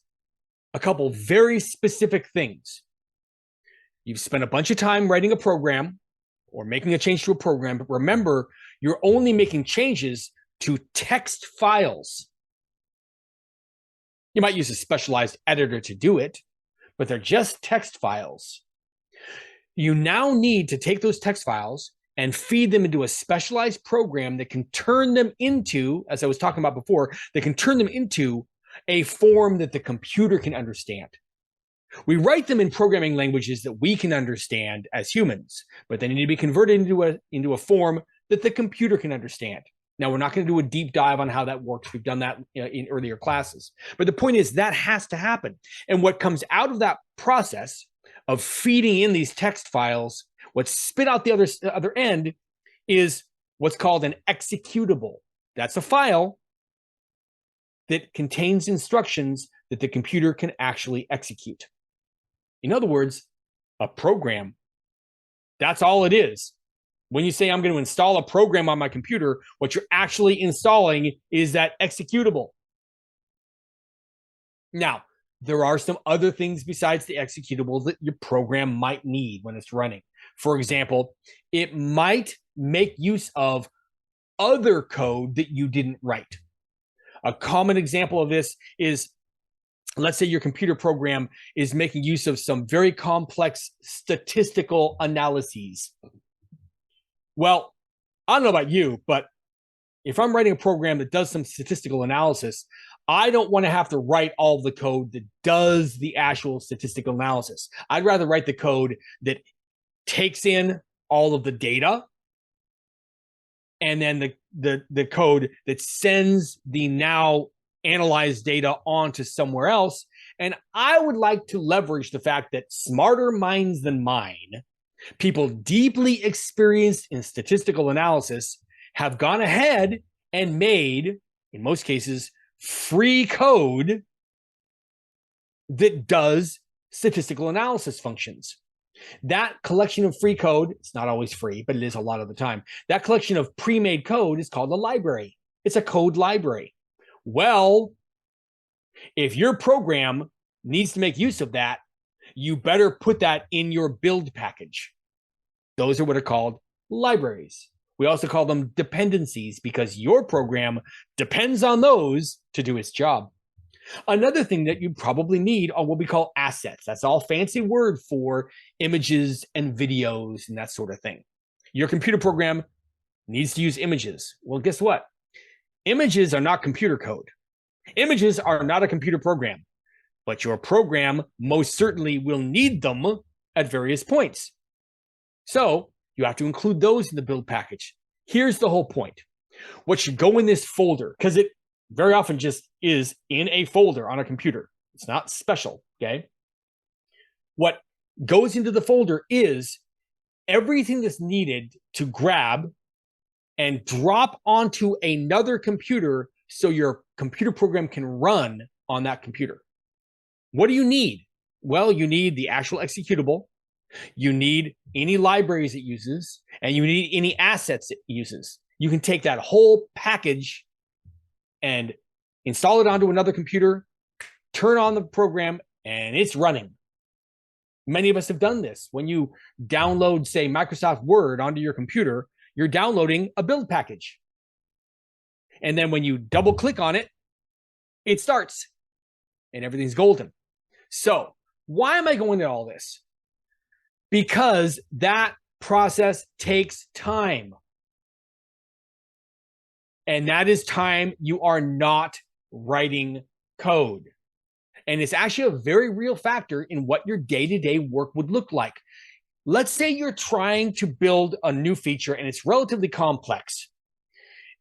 a couple very specific things. You've spent a bunch of time writing a program or making a change to a program, but remember, you're only making changes to text files. You might use a specialized editor to do it, but they're just text files. You now need to take those text files and feed them into a specialized program that can turn them into, as I was talking about before, that can turn them into a form that the computer can understand. We write them in programming languages that we can understand as humans, but they need to be converted into a form that the computer can understand. Now, we're not going to do a deep dive on how that works. We've done that in earlier classes. But the point is that has to happen. And what comes out of that process of feeding in these text files, what's spit out the other end is what's called an executable. That's a file that contains instructions that the computer can actually execute. In other words, a program. That's all it is. When you say I'm going to install a program on my computer, what you're actually installing is that executable. Now, there are some other things besides the executable that your program might need when it's running. For example, it might make use of other code that you didn't write. A common example of this is, let's say your computer program is making use of some very complex statistical analyses. Well, I don't know about you, but if I'm writing a program that does some statistical analysis, I don't want to have to write all the code that does the actual statistical analysis. I'd rather write the code that takes in all of the data and then the code that sends the now analyzed data onto somewhere else. And I would like to leverage the fact that smarter minds than mine, people deeply experienced in statistical analysis, have gone ahead and made, in most cases, free code that does statistical analysis functions. That collection of free code, it's not always free, but it is a lot of the time. That collection of pre-made code is called a library. It's a code library. Well, if your program needs to make use of that, you better put that in your build package. Those are what are called libraries. We also call them dependencies because your program depends on those to do its job. Another thing that you probably need are what we call assets. That's all fancy word for images and videos and that sort of thing. Your computer program needs to use images. Well, guess what? Images are not computer code. Images are not a computer program, but your program most certainly will need them at various points. So you have to include those in the build package. Here's the whole point. What should go in this folder, because it very often just is in a folder on a computer. It's not special, okay? What goes into the folder is everything that's needed to grab and drop onto another computer so your computer program can run on that computer. What do you need? Well, you need the actual executable, you need any libraries it uses, and you need any assets it uses. You can take that whole package and install it onto another computer, turn on the program, and it's running. Many of us have done this. When you download, say, Microsoft Word onto your computer, you're downloading a build package. And then when you double click on it, it starts and everything's golden. So why am I going into all this? Because that process takes time. And that is time you are not writing code. And it's actually a very real factor in what your day-to-day work would look like. let's say you're trying to build a new feature and it's relatively complex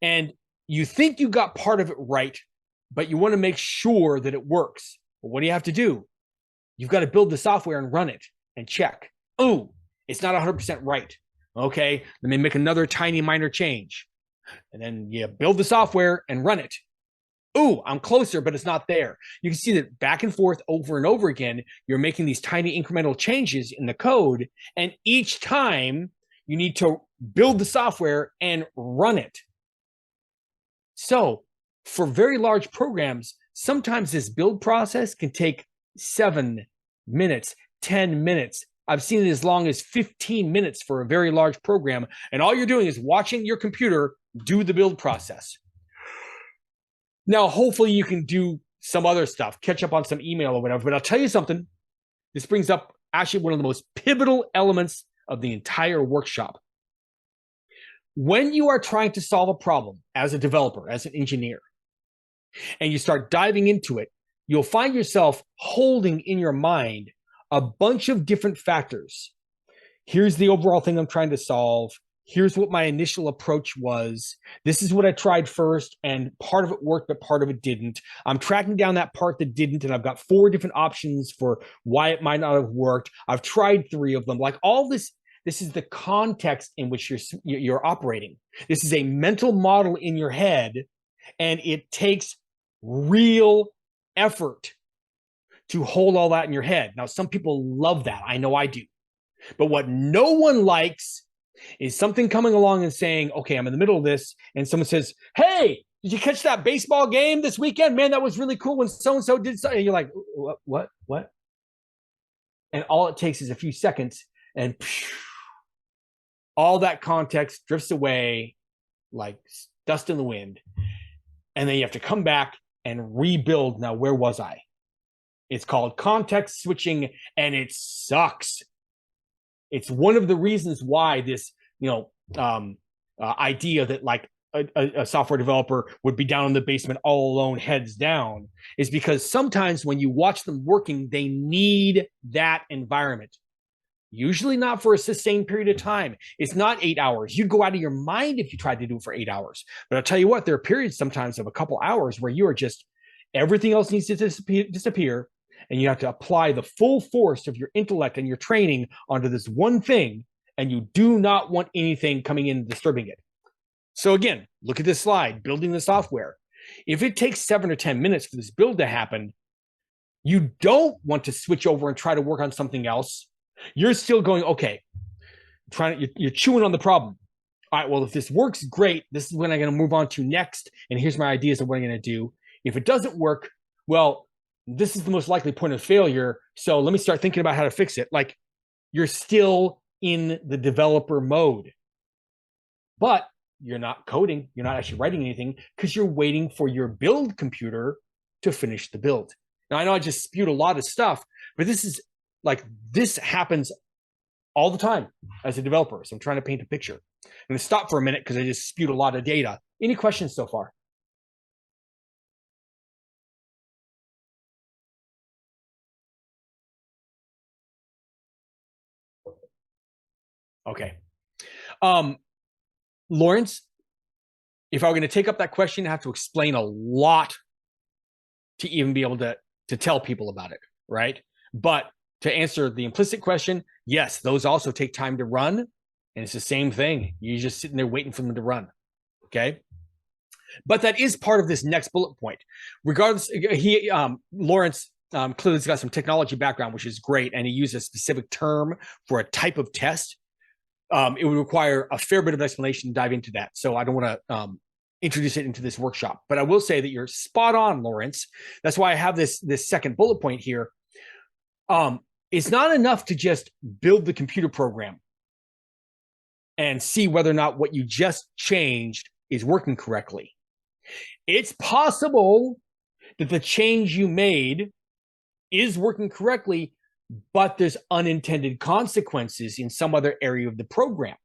and you think you got part of it right, but you want to make sure that it works. Well, what do you have to do? You've got to build the software and run it and check. Oh, it's not 100% right. Okay, let me make another tiny minor change. And then you build the software and run it. Ooh, I'm closer, but it's not there. You can see that back and forth over and over again, you're making these tiny incremental changes in the code. And each time you need to build the software and run it. So for very large programs, sometimes this build process can take 7 minutes, 10 minutes. I've seen it as long as 15 minutes for a very large program. And all you're doing is watching your computer do the build process. Now, hopefully you can do some other stuff, catch up on some email or whatever. But I'll tell you something. This brings up actually one of the most pivotal elements of the entire workshop. When you are trying to solve a problem as a developer, as an engineer, and you start diving into it, you'll find yourself holding in your mind a bunch of different factors. Here's the overall thing I'm trying to solve. Here's what my initial approach was. This is what I tried first, and part of it worked, but part of it didn't. I'm tracking down that part that didn't, and I've got 4 different options for why it might not have worked. I've tried 3 of them. Like all this is the context in which you're operating. This is a mental model in your head, and it takes real effort to hold all that in your head. Now, some people love that. I know I do. But what no one likes is something coming along and saying, okay, I'm in the middle of this, and someone says, hey, did you catch that baseball game this weekend? Man, that was really cool when so-and-so did something. And you're like, what? And all it takes is a few seconds, and all that context drifts away like dust in the wind. And then you have to come back and rebuild. Now, where was I? It's called context switching, and it sucks. It's one of the reasons why this, idea that like a software developer would be down in the basement all alone, heads down, is because sometimes when you watch them working, they need that environment. Usually not for a sustained period of time. It's not 8 hours. You'd go out of your mind if you tried to do it for 8 hours. But I'll tell you what, there are periods sometimes of a couple hours where you are just, everything else needs to disappear, and you have to apply the full force of your intellect and your training onto this one thing, and you do not want anything coming in and disturbing it. So again, look at this slide, building the software. If it takes 7 or 10 minutes for this build to happen, you don't want to switch over and try to work on something else. You're still going, okay, you're chewing on the problem. All right, well, if this works, great. This is what I'm going to move on to next. And here's my ideas of what I'm going to do. If it doesn't work, well, this is the most likely point of failure. So let me start thinking about how to fix it. Like, you're still in the developer mode, but you're not coding. You're not actually writing anything because you're waiting for your build computer to finish the build. Now, I know I just spewed a lot of stuff, but this happens all the time as a developer. So I'm trying to paint a picture. I'm going to stop for a minute because I just spewed a lot of data. Any questions so far? Okay. Lawrence, if I were going to take up that question, I have to explain a lot to even be able to tell people about it, right? But to answer the implicit question, yes, those also take time to run, and it's the same thing. You're just sitting there waiting for them to run, okay? But that is part of this next bullet point. Regardless, Lawrence clearly has got some technology background, which is great, and he used a specific term for a type of test. It would require a fair bit of explanation to dive into that. So I don't want to introduce it into this workshop. But I will say that you're spot on, Lawrence. That's why I have this second bullet point here. It's not enough to just build the computer program and see whether or not what you just changed is working correctly. It's possible that the change you made is working correctly, but there's unintended consequences in some other area of the program.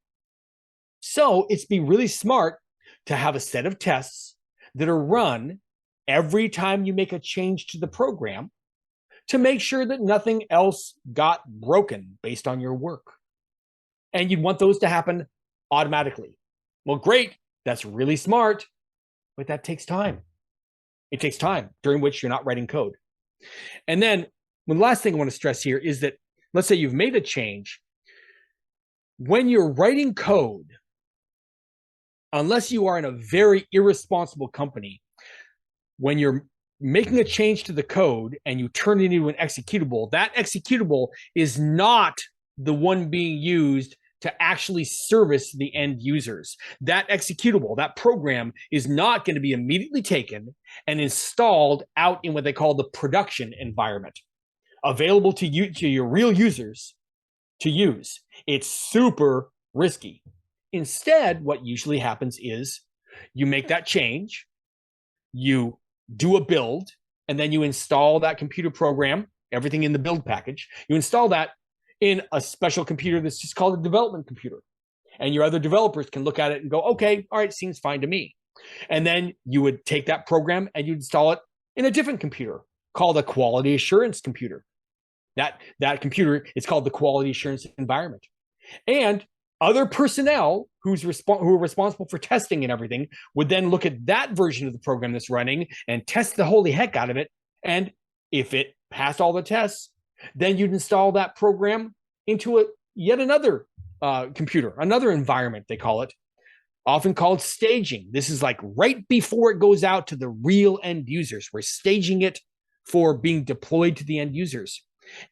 So it's be really smart to have a set of tests that are run every time you make a change to the program to make sure that nothing else got broken based on your work. And you'd want those to happen automatically. Well, great. That's really smart, but that takes time. It takes time during which you're not writing code. And then the last thing I want to stress here is that, let's say you've made a change. When you're writing code, unless you are in a very irresponsible company, when you're making a change to the code and you turn it into an executable, that executable is not the one being used to actually service the end users. That executable, that program, is not going to be immediately taken and installed out in what they call the production environment, available to you, to your real users to use. It's super risky. Instead, what usually happens is you make that change, you do a build, and then you install that computer program, everything in the build package. You install that in a special computer that's just called a development computer. And your other developers can look at it and go, okay, all right, seems fine to me. And then you would take that program and you install it in a different computer called a quality assurance computer. That computer is called the quality assurance environment. And other personnel who are responsible for testing and everything would then look at that version of the program that's running and test the holy heck out of it. And if it passed all the tests, then you'd install that program into yet another computer, another environment, they call it, often called staging. This is like right before it goes out to the real end users. We're staging it for being deployed to the end users.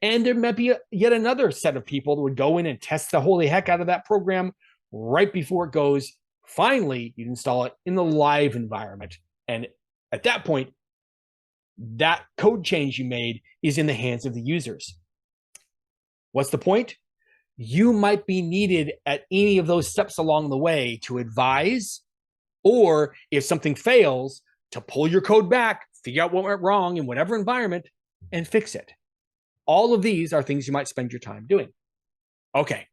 And there might be yet another set of people that would go in and test the holy heck out of that program right before it goes. Finally, you'd install it in the live environment. And at that point, that code change you made is in the hands of the users. What's the point? You might be needed at any of those steps along the way to advise, or if something fails, to pull your code back, figure out what went wrong in whatever environment, and fix it. All of these are things you might spend your time doing. Okay,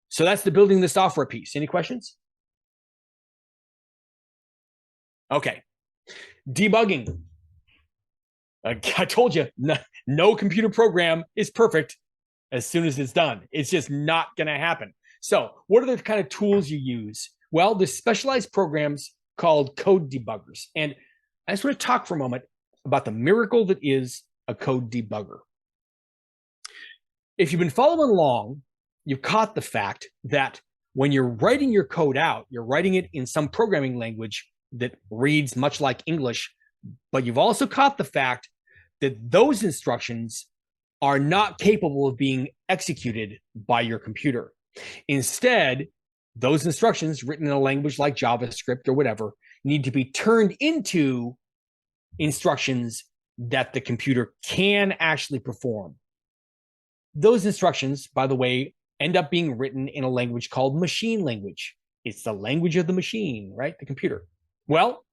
so that's the building the software piece. Any questions? Okay, debugging. I told you, no computer program is perfect as soon as it's done. It's just not going to happen. So what are the kind of tools you use? Well, there's specialized programs called code debuggers. And I just want to talk for a moment about the miracle that is a code debugger. If you've been following along, you've caught the fact that when you're writing your code out, you're writing it in some programming language that reads much like English, but you've also caught the fact that those instructions are not capable of being executed by your computer. Instead, those instructions written in a language like JavaScript or whatever need to be turned into instructions that the computer can actually perform. Those instructions, by the way, end up being written in a language called machine language. It's the language of the machine, right? The computer. Well,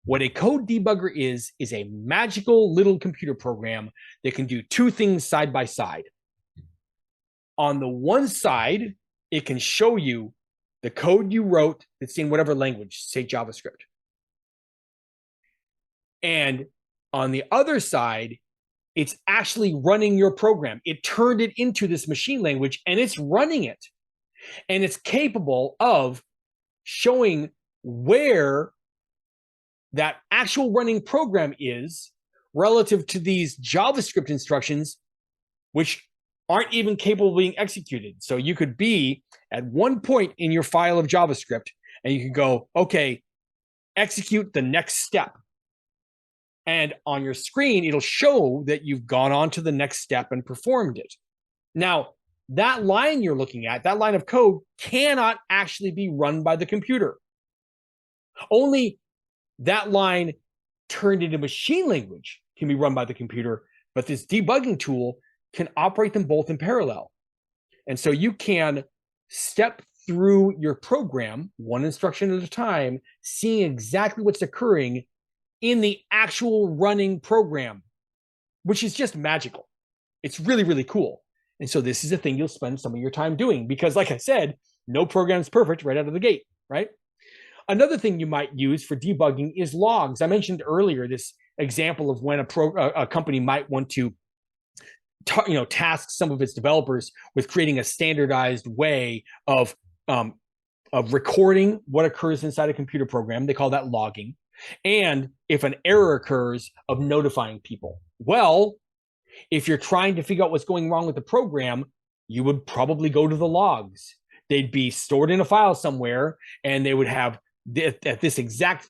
what a code debugger is a magical little computer program that can do two things side by side. On the one side, it can show you the code you wrote that's in whatever language, say JavaScript. And on the other side, it's actually running your program. It turned it into this machine language and it's running it. And it's capable of showing where that actual running program is relative to these JavaScript instructions, which aren't even capable of being executed. So you could be at one point in your file of JavaScript and you can go, okay, execute the next step. And on your screen, it'll show that you've gone on to the next step and performed it. Now, that line you're looking at, that line of code, cannot actually be run by the computer. Only that line turned into machine language can be run by the computer, but this debugging tool can operate them both in parallel. And so you can step through your program, one instruction at a time, seeing exactly what's occurring in the actual running program, which is just magical. It's really, really cool. And so this is a thing you'll spend some of your time doing because, like I said, no program is perfect right out of the gate, right? Another thing you might use for debugging is logs. I mentioned earlier this example of when a company might want to tasks some of its developers with creating a standardized way um, of recording what occurs inside a computer program. They call that logging. And if an error occurs, of notifying people. Well, if you're trying to figure out what's going wrong with the program, you would probably go to the logs. They'd be stored in a file somewhere, and they would have at this exact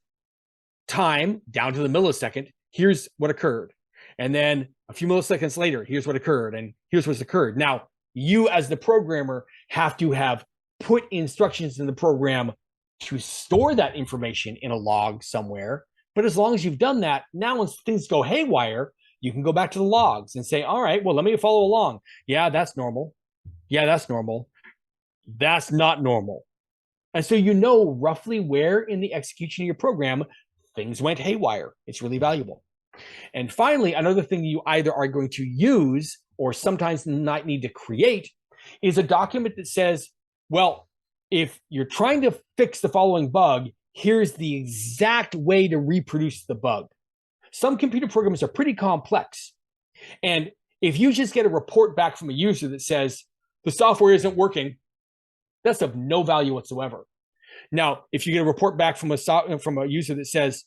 time, down to the millisecond, here's what occurred. And then a few milliseconds later, here's what occurred, and here's what's occurred. Now, you as the programmer have to have put instructions in the program to store that information in a log somewhere. But as long as you've done that, now when things go haywire, you can go back to the logs and say, all right, well, let me follow along. Yeah, that's normal. Yeah, that's normal. That's not normal. And so you know roughly where in the execution of your program things went haywire. It's really valuable. And finally, another thing you either are going to use or sometimes not need to create is a document that says, well, if you're trying to fix the following bug, here's the exact way to reproduce the bug. Some computer programs are pretty complex. And if you just get a report back from a user that says the software isn't working, that's of no value whatsoever. Now, if you get a report back from a user that says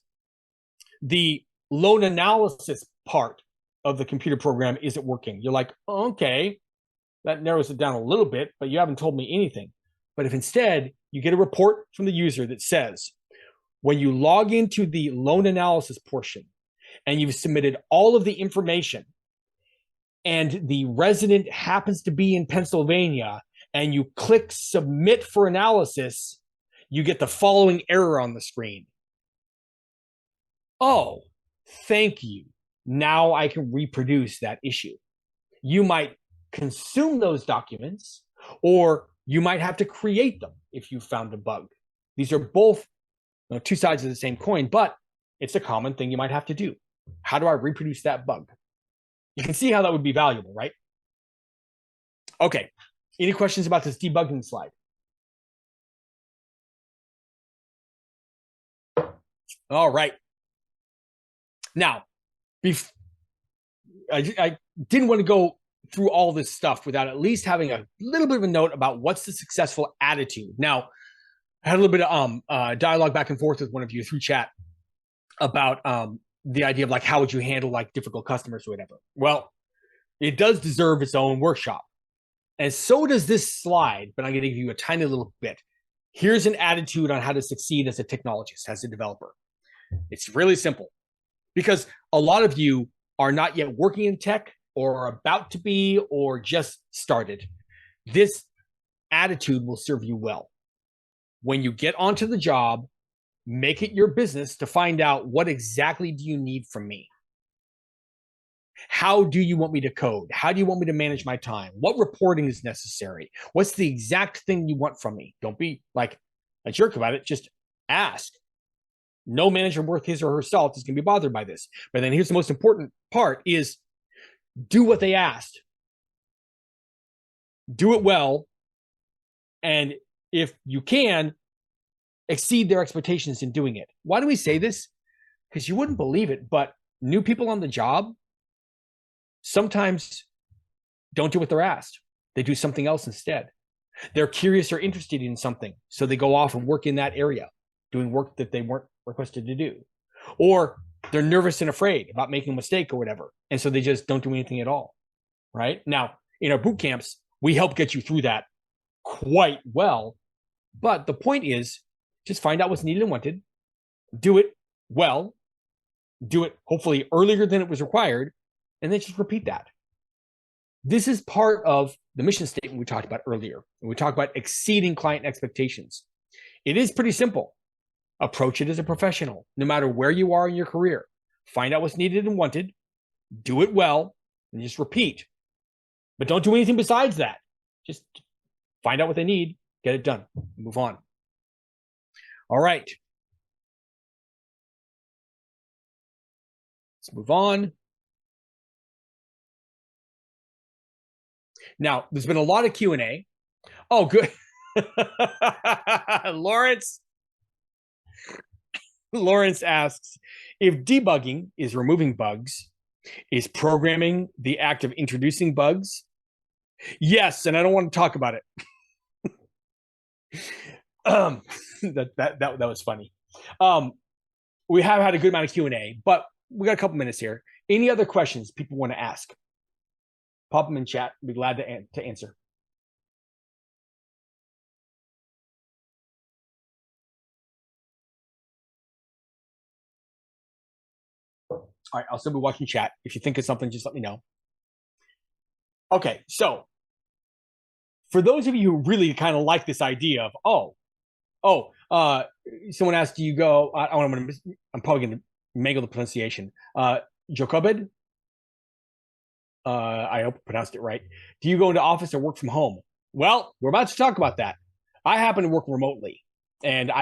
the load analysis part of the computer program isn't working, you're like, oh, okay, that narrows it down a little bit, but you haven't told me anything. But if instead you get a report from the user that says, when you log into the loan analysis portion and you've submitted all of the information and the resident happens to be in Pennsylvania and you click submit for analysis, you get the following error on the screen. Oh, thank you. Now I can reproduce that issue. You might consume those documents, or you might have to create them if you found a bug. These are both two sides of the same coin, but it's a common thing you might have to do. How do I reproduce that bug? You can see how that would be valuable, right? Okay. Any questions about this debugging slide? All right. Now, I didn't want to go through all this stuff without at least having a little bit of a note about what's the successful attitude. Now, I had a little bit of dialogue back and forth with one of you through chat about the idea of like, how would you handle like difficult customers or whatever? Well, it does deserve its own workshop. And so does this slide, but I'm going to give you a tiny little bit. Here's an attitude on how to succeed as a technologist, as a developer. It's really simple because a lot of you are not yet working in tech or are about to be or just started. This attitude will serve you well. When you get onto the job, make it your business to find out what exactly do you need from me. How do you want me to code? How do you want me to manage my time? What reporting is necessary? What's the exact thing you want from me? Don't be like a jerk about it. Just ask. No manager worth his or her salt is going to be bothered by this. But then here's the most important part is do what they asked. Do it well. And if you can, exceed their expectations in doing it. Why do we say this? Because you wouldn't believe it, but new people on the job sometimes don't do what they're asked. They do something else instead. They're curious or interested in something, so they go off and work in that area, doing work that they weren't requested to do. Or they're nervous and afraid about making a mistake or whatever, and so they just don't do anything at all, right? Now, in our boot camps, we help get you through that quite well, but the point is just find out what's needed and wanted, do it well, do it hopefully earlier than it was required, and then just repeat that. This is part of the mission statement we talked about earlier. We talked about exceeding client expectations. It is pretty simple. Approach it as a professional, no matter where you are in your career. Find out what's needed and wanted, do it well, and just repeat. But don't do anything besides that. Just find out what they need, get it done, move on. All right. Let's move on. Now, there's been a lot of Q&A. Oh, good. Lawrence asks, if debugging is removing bugs, Is programming the act of introducing bugs? Yes, and I don't want to talk about it. um, that was funny. We have had a good amount of Q&A, but we got a couple minutes here. Any other questions people want to ask? Pop them in chat. I'd be glad to answer. All right, I'll still be watching chat. If you think of something, just let me know. Okay, so for those of you who really kind of like this idea of, someone asked, do you go, I'm probably going to mangle the pronunciation. Jokobed? I hope I pronounced it right. Do you go into office or work from home? Well, we're about to talk about that. I happen to work remotely, and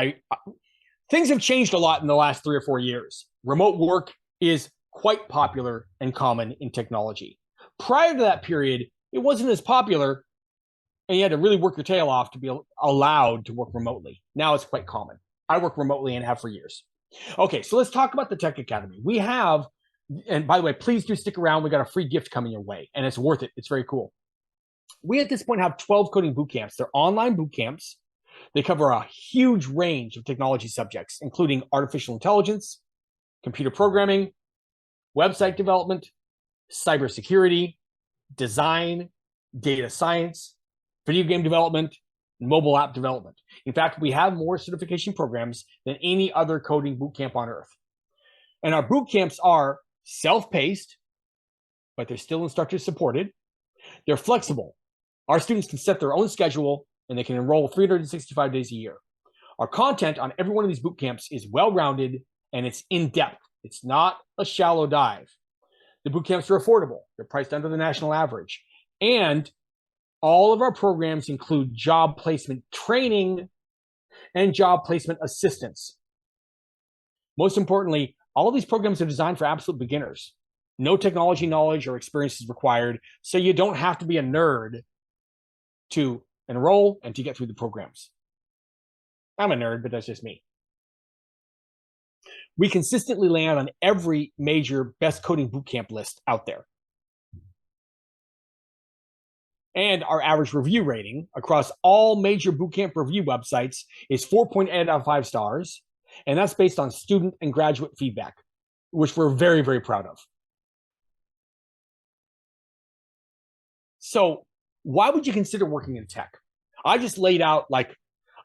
things have changed a lot in the last 3 or 4 years. Remote work is quite popular and common in technology. Prior to that period, it wasn't as popular, and you had to really work your tail off to be allowed to work remotely. Now it's quite common. I work remotely and have for years. Okay, so let's talk about the Tech Academy. We have, and by the way, please do stick around. We got a free gift coming your way, and it's worth it. It's very cool. We at this point have 12 coding boot camps. They're online boot camps. They cover a huge range of technology subjects, including artificial intelligence, computer programming, website development, cybersecurity, design, data science, video game development, and mobile app development. In fact, we have more certification programs than any other coding boot camp on earth. And our boot camps are self-paced, but they're still instructor supported. They're flexible. Our students can set their own schedule, and they can enroll 365 days a year. Our content on every one of these boot camps is well-rounded, and it's in-depth. It's not a shallow dive. The boot camps are affordable. They're priced under the national average. And all of our programs include job placement training and job placement assistance. Most importantly, all of these programs are designed for absolute beginners. No technology knowledge or experience is required, so you don't have to be a nerd to enroll and to get through the programs. I'm a nerd, but that's just me. We consistently land on every major best coding bootcamp list out there. And our average review rating across all major bootcamp review websites is 4.8 out of 5 stars. And that's based on student and graduate feedback, which we're very, very proud of. So why would you consider working in tech? I just laid out like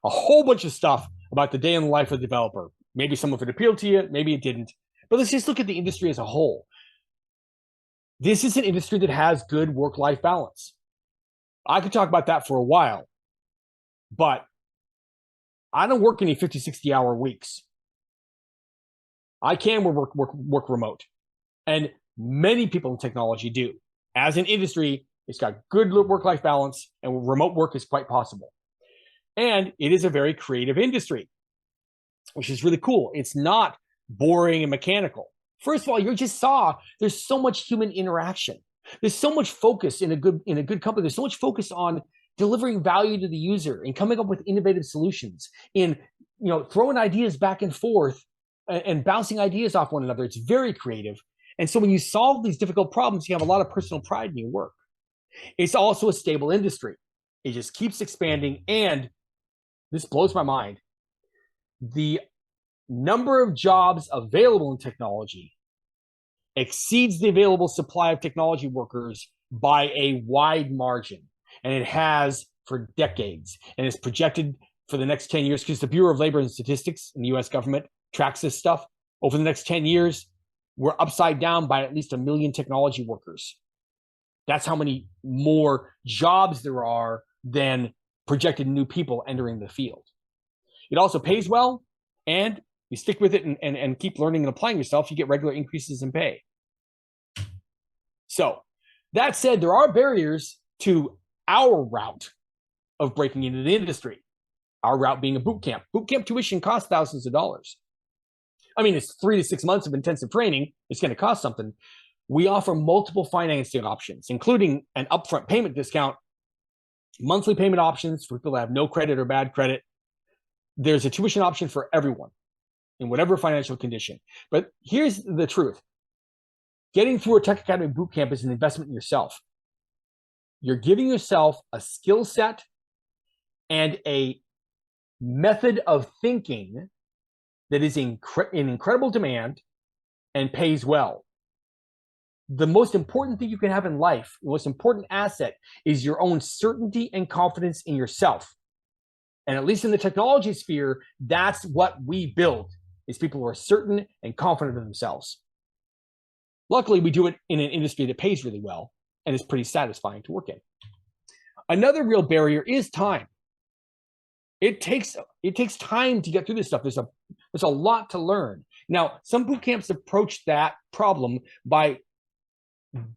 a whole bunch of stuff about the day in the life of the developer. Maybe some of it appealed to you, maybe it didn't. But let's just look at the industry as a whole. This is an industry that has good work-life balance. I could talk about that for a while, but I don't work any 50, 60-hour weeks. I can work remote. And many people in technology do. As an industry, it's got good work-life balance, and remote work is quite possible. And it is a very creative industry, which is really cool. It's not boring and mechanical. First of all, you just saw there's so much human interaction. There's so much focus in a good company. There's so much focus on delivering value to the user and coming up with innovative solutions, in throwing ideas back and forth and bouncing ideas off one another. It's very creative. And so when you solve these difficult problems, you have a lot of personal pride in your work. It's also a stable industry. It just keeps expanding. And this blows my mind. The number of jobs available in technology exceeds the available supply of technology workers by a wide margin. And it has for decades. And it's projected for the next 10 years, because the Bureau of Labor and Statistics in the US government tracks this stuff. Over the next 10 years, we're upside down by at least 1 million technology workers. That's how many more jobs there are than projected new people entering the field. It also pays well, and you stick with it and keep learning and applying yourself, you get regular increases in pay. So that said, there are barriers to our route of breaking into the industry. Our route being a boot camp. Boot camp tuition costs thousands of dollars. I mean, it's 3 to 6 months of intensive training. It's going to cost something. We offer multiple financing options, including an upfront payment discount, monthly payment options for people that have no credit or bad credit. There's a tuition option for everyone in whatever financial condition. But here's the truth. Getting through a Tech Academy bootcamp is an investment in yourself. You're giving yourself a skill set and a method of thinking that is in incredible demand and pays well. The most important thing you can have in life, the most important asset, is your own certainty and confidence in yourself. And at least in the technology sphere, that's what we build, is people who are certain and confident of themselves. Luckily, we do it in an industry that pays really well and is pretty satisfying to work in. Another real barrier is time. It takes time to get through this stuff. There's a lot to learn. Now, some boot camps approach that problem by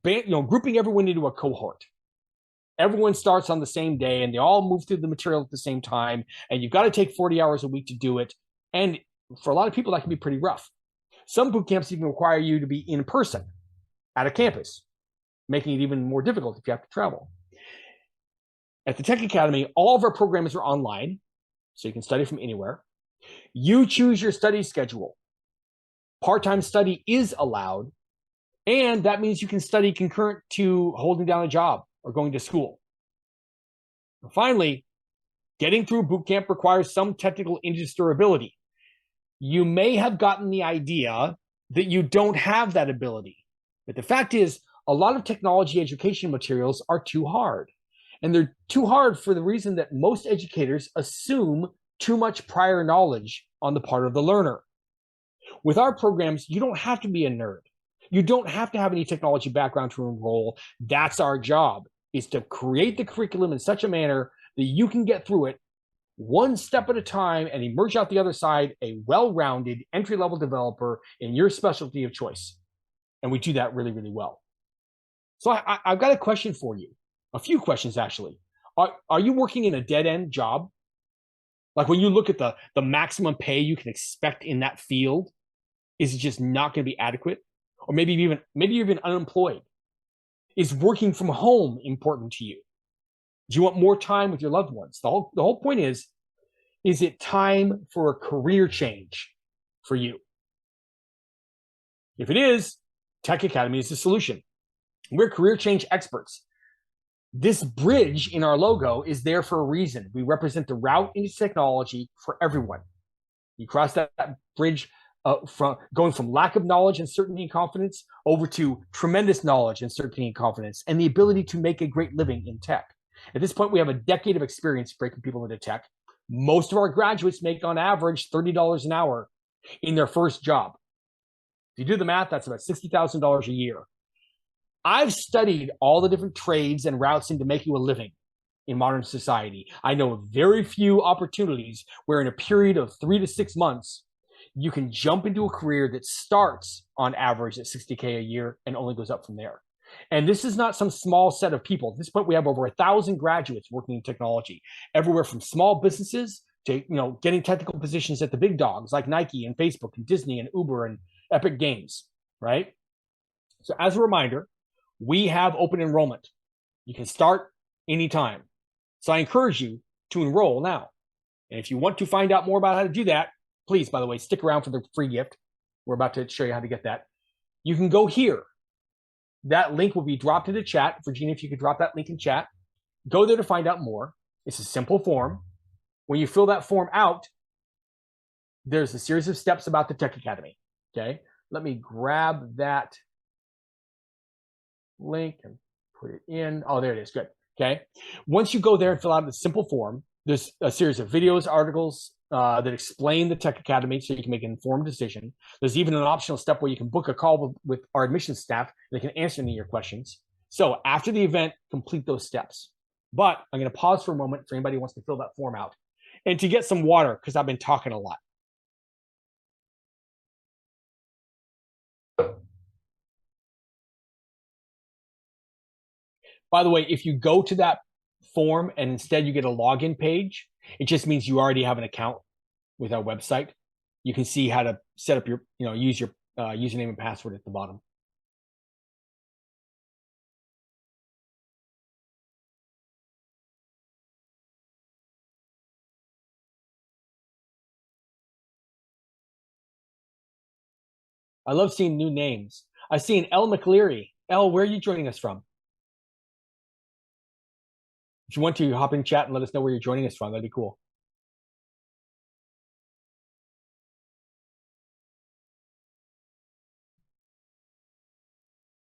grouping everyone into a cohort. Everyone starts on the same day and they all move through the material at the same time, and you've got to take 40 hours a week to do it. And for a lot of people, that can be pretty rough. Some boot camps even require you to be in person at a campus, making it even more difficult if you have to travel. At the Tech Academy, all of our programs are online, so you can study from anywhere. You choose your study schedule. Part-time study is allowed, and that means you can study concurrent to holding down a job or going to school. And finally, getting through boot camp requires some technical ability. You may have gotten the idea that you don't have that ability, but the fact is, a lot of technology education materials are too hard. And they're too hard for the reason that most educators assume too much prior knowledge on the part of the learner. With our programs, you don't have to be a nerd. You don't have to have any technology background to enroll. That's our job, is to create the curriculum in such a manner that you can get through it one step at a time and emerge out the other side a well-rounded entry-level developer in your specialty of choice. And we do that really, really well. So I've got a question for you. A few questions, actually. Are you working in a dead-end job? Like when you look at the maximum pay you can expect in that field, is it just not going to be adequate? Or maybe you're even unemployed. Is working from home important to you? Do you want more time with your loved ones? The whole point is it time for a career change for you? If it is, Tech Academy is the solution. We're career change experts. This bridge in our logo is there for a reason. We represent the route into technology for everyone. You cross that bridge from going from lack of knowledge and certainty and confidence over to tremendous knowledge and certainty and confidence and the ability to make a great living in tech. At this point, we have a decade of experience breaking people into tech. Most of our graduates make on average $30 an hour in their first job. If you do the math, that's about $60,000 a year. I've studied all the different trades and routes into making a living in modern society. I know of very few opportunities where in a period of 3 to 6 months, you can jump into a career that starts on average at $60K a year and only goes up from there. And this is not some small set of people. At this point, we have over 1,000 graduates working in technology, everywhere from small businesses to getting technical positions at the big dogs like Nike and Facebook and Disney and Uber and Epic Games, right? So as a reminder, we have open enrollment. You can start anytime. So I encourage you to enroll now. And if you want to find out more about how to do that, please, by the way, stick around for the free gift. We're about to show you how to get that. You can go here. That link will be dropped into chat. Virginia, if you could drop that link in chat. Go there to find out more. It's a simple form. When you fill that form out, there's a series of steps about the Tech Academy. Okay, let me grab that link and put it in. Oh, there it is. Good. Okay. Once you go there and fill out the simple form, there's a series of videos, articles that explain the Tech Academy so you can make an informed decision. There's even an optional step where you can book a call with our admissions staff. They can answer any of your questions. So after the event, complete those steps. But I'm going to pause for a moment for anybody who wants to fill that form out and to get some water because I've been talking a lot. By the way, if you go to that form and instead you get a login page, it just means you already have an account with our website. You can see how to set up your, use your username and password at the bottom. I love seeing new names. I see an L McCleary. L, where are you joining us from? If you want to, hop in chat and let us know where you're joining us from. That'd be cool.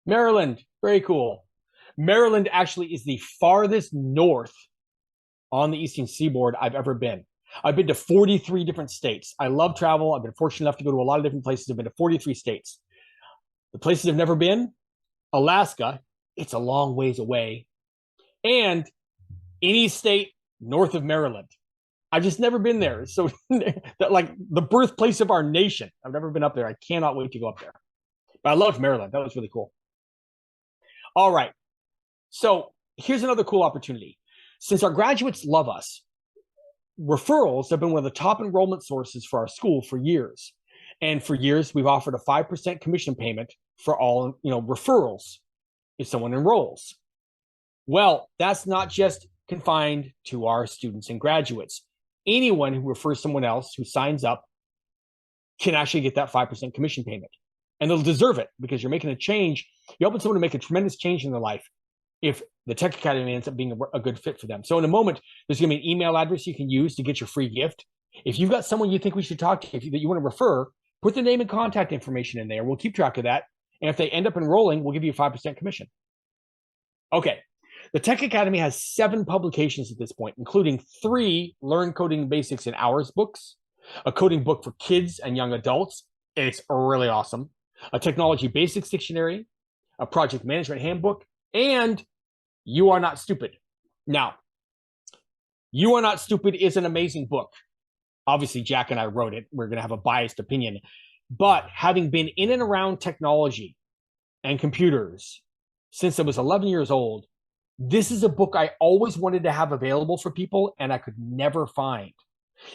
Maryland, very cool. Maryland actually is the farthest north on the Eastern Seaboard I've ever been. I've been to 43 different states. I love travel. I've been fortunate enough to go to a lot of different places. I've been to 43 states. The places I've never been, Alaska, it's a long ways away, and any state north of Maryland. I've just never been there. So, that, like the birthplace of our nation, I've never been up there. I cannot wait to go up there. But I loved Maryland. That was really cool. All right. So, here's another cool opportunity. Since our graduates love us, referrals have been one of the top enrollment sources for our school for years. And for years, we've offered a 5% commission payment for all, referrals if someone enrolls. Well, that's not just confined to our students and graduates. Anyone who refers someone else who signs up can actually get that 5% commission payment. And they'll deserve it because you're making a change. You're helping someone to make a tremendous change in their life if the Tech Academy ends up being a good fit for them. So in a moment, there's going to be an email address you can use to get your free gift. If you've got someone you think we should talk to, that you want to refer, put their name and contact information in there. We'll keep track of that. And if they end up enrolling, we'll give you a 5% commission. Okay. The Tech Academy has 7 publications at this point, including 3 Learn Coding Basics in Hours books, a coding book for kids and young adults. It's really awesome. A Technology Basics Dictionary, a Project Management Handbook, and You Are Not Stupid. Now, You Are Not Stupid is an amazing book. Obviously, Jack and I wrote it. We're going to have a biased opinion. But having been in and around technology and computers since I was 11 years old, this is a book I always wanted to have available for people, and I could never find.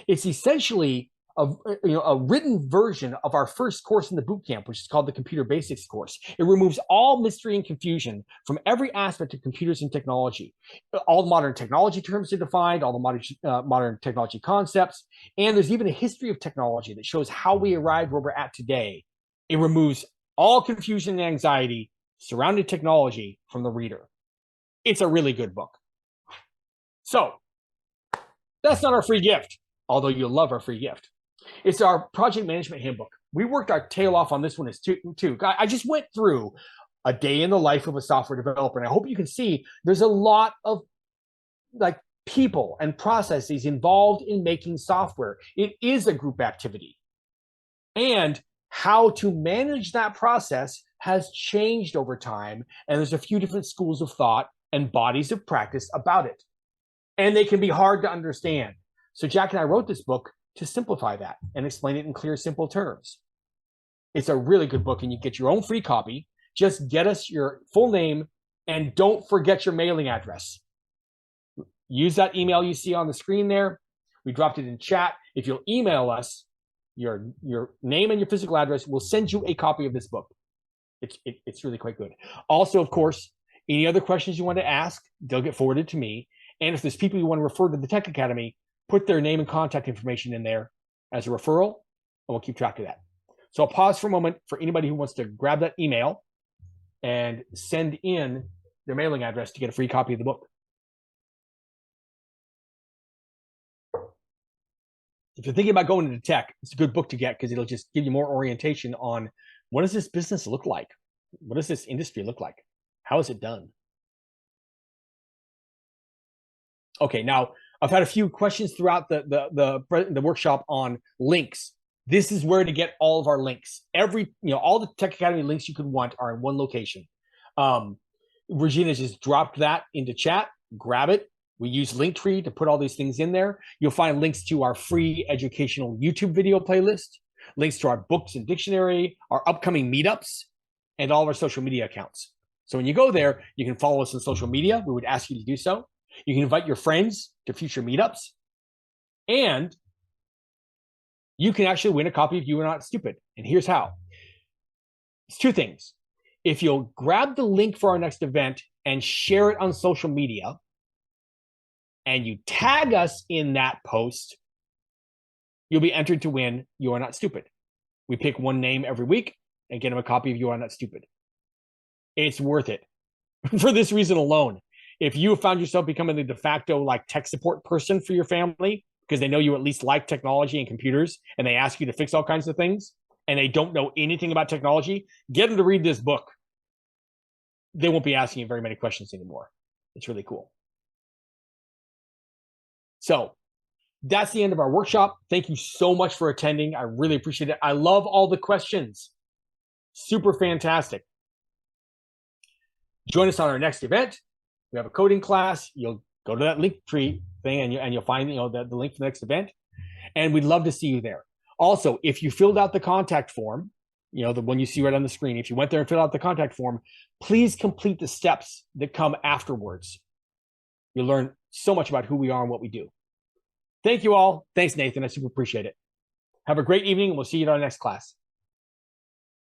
It's essentially a written version of our first course in the boot camp, which is called the Computer Basics course. It removes all mystery and confusion from every aspect of computers and technology. All modern technology terms are defined, all the modern technology concepts, and there's even a history of technology that shows how we arrived where we're at today. It removes all confusion and anxiety surrounding technology from the reader. It's a really good book. So that's not our free gift, although you'll love our free gift. It's our project management handbook. We worked our tail off on this one too. I just went through a day in the life of a software developer, and I hope you can see there's a lot of people and processes involved in making software. It is a group activity. And how to manage that process has changed over time, and there's a few different schools of thought and bodies of practice about it. And they can be hard to understand. So Jack and I wrote this book to simplify that and explain it in clear, simple terms. It's a really good book, and you get your own free copy. Just get us your full name, and don't forget your mailing address. Use that email you see on the screen there. We dropped it in chat. If you'll email us your name and your physical address, we'll send you a copy of this book. It's really quite good. Also, of course, any other questions you want to ask, they'll get forwarded to me. And if there's people you want to refer to the Tech Academy, put their name and contact information in there as a referral, and we'll keep track of that. So I'll pause for a moment for anybody who wants to grab that email and send in their mailing address to get a free copy of the book. If you're thinking about going into tech, it's a good book to get because it'll just give you more orientation on what does this business look like? What does this industry look like? How is it done? Okay, now I've had a few questions throughout the workshop on links. This is where to get all of our links. All the Tech Academy links you could want are in one location. Regina just dropped that into chat. Grab it. We use Linktree to put all these things in there. You'll find links to our free educational YouTube video playlist, links to our books and dictionary, our upcoming meetups, and all of our social media accounts. So when you go there, you can follow us on social media. We would ask you to do so. You can invite your friends to future meetups. And you can actually win a copy of You Are Not Stupid. And here's how. It's 2 things. If you'll grab the link for our next event and share it on social media, and you tag us in that post, you'll be entered to win You Are Not Stupid. We pick one name every week, and get them a copy of You Are Not Stupid. It's worth it for this reason alone. If you found yourself becoming the de facto like tech support person for your family, because they know you at least like technology and computers, and they ask you to fix all kinds of things, and they don't know anything about technology, get them to read this book. They won't be asking you very many questions anymore. It's really cool. So that's the end of our workshop. Thank you so much for attending. I really appreciate it. I love all the questions. Super fantastic. Join us on our next event. We have a coding class. You'll go to that link tree thing and you'll find the link for the next event. And we'd love to see you there. Also, if you filled out the contact form, the one you see right on the screen, if you went there and filled out the contact form, please complete the steps that come afterwards. You'll learn so much about who we are and what we do. Thank you all. Thanks, Nathan. I super appreciate it. Have a great evening, and we'll see you in our next class.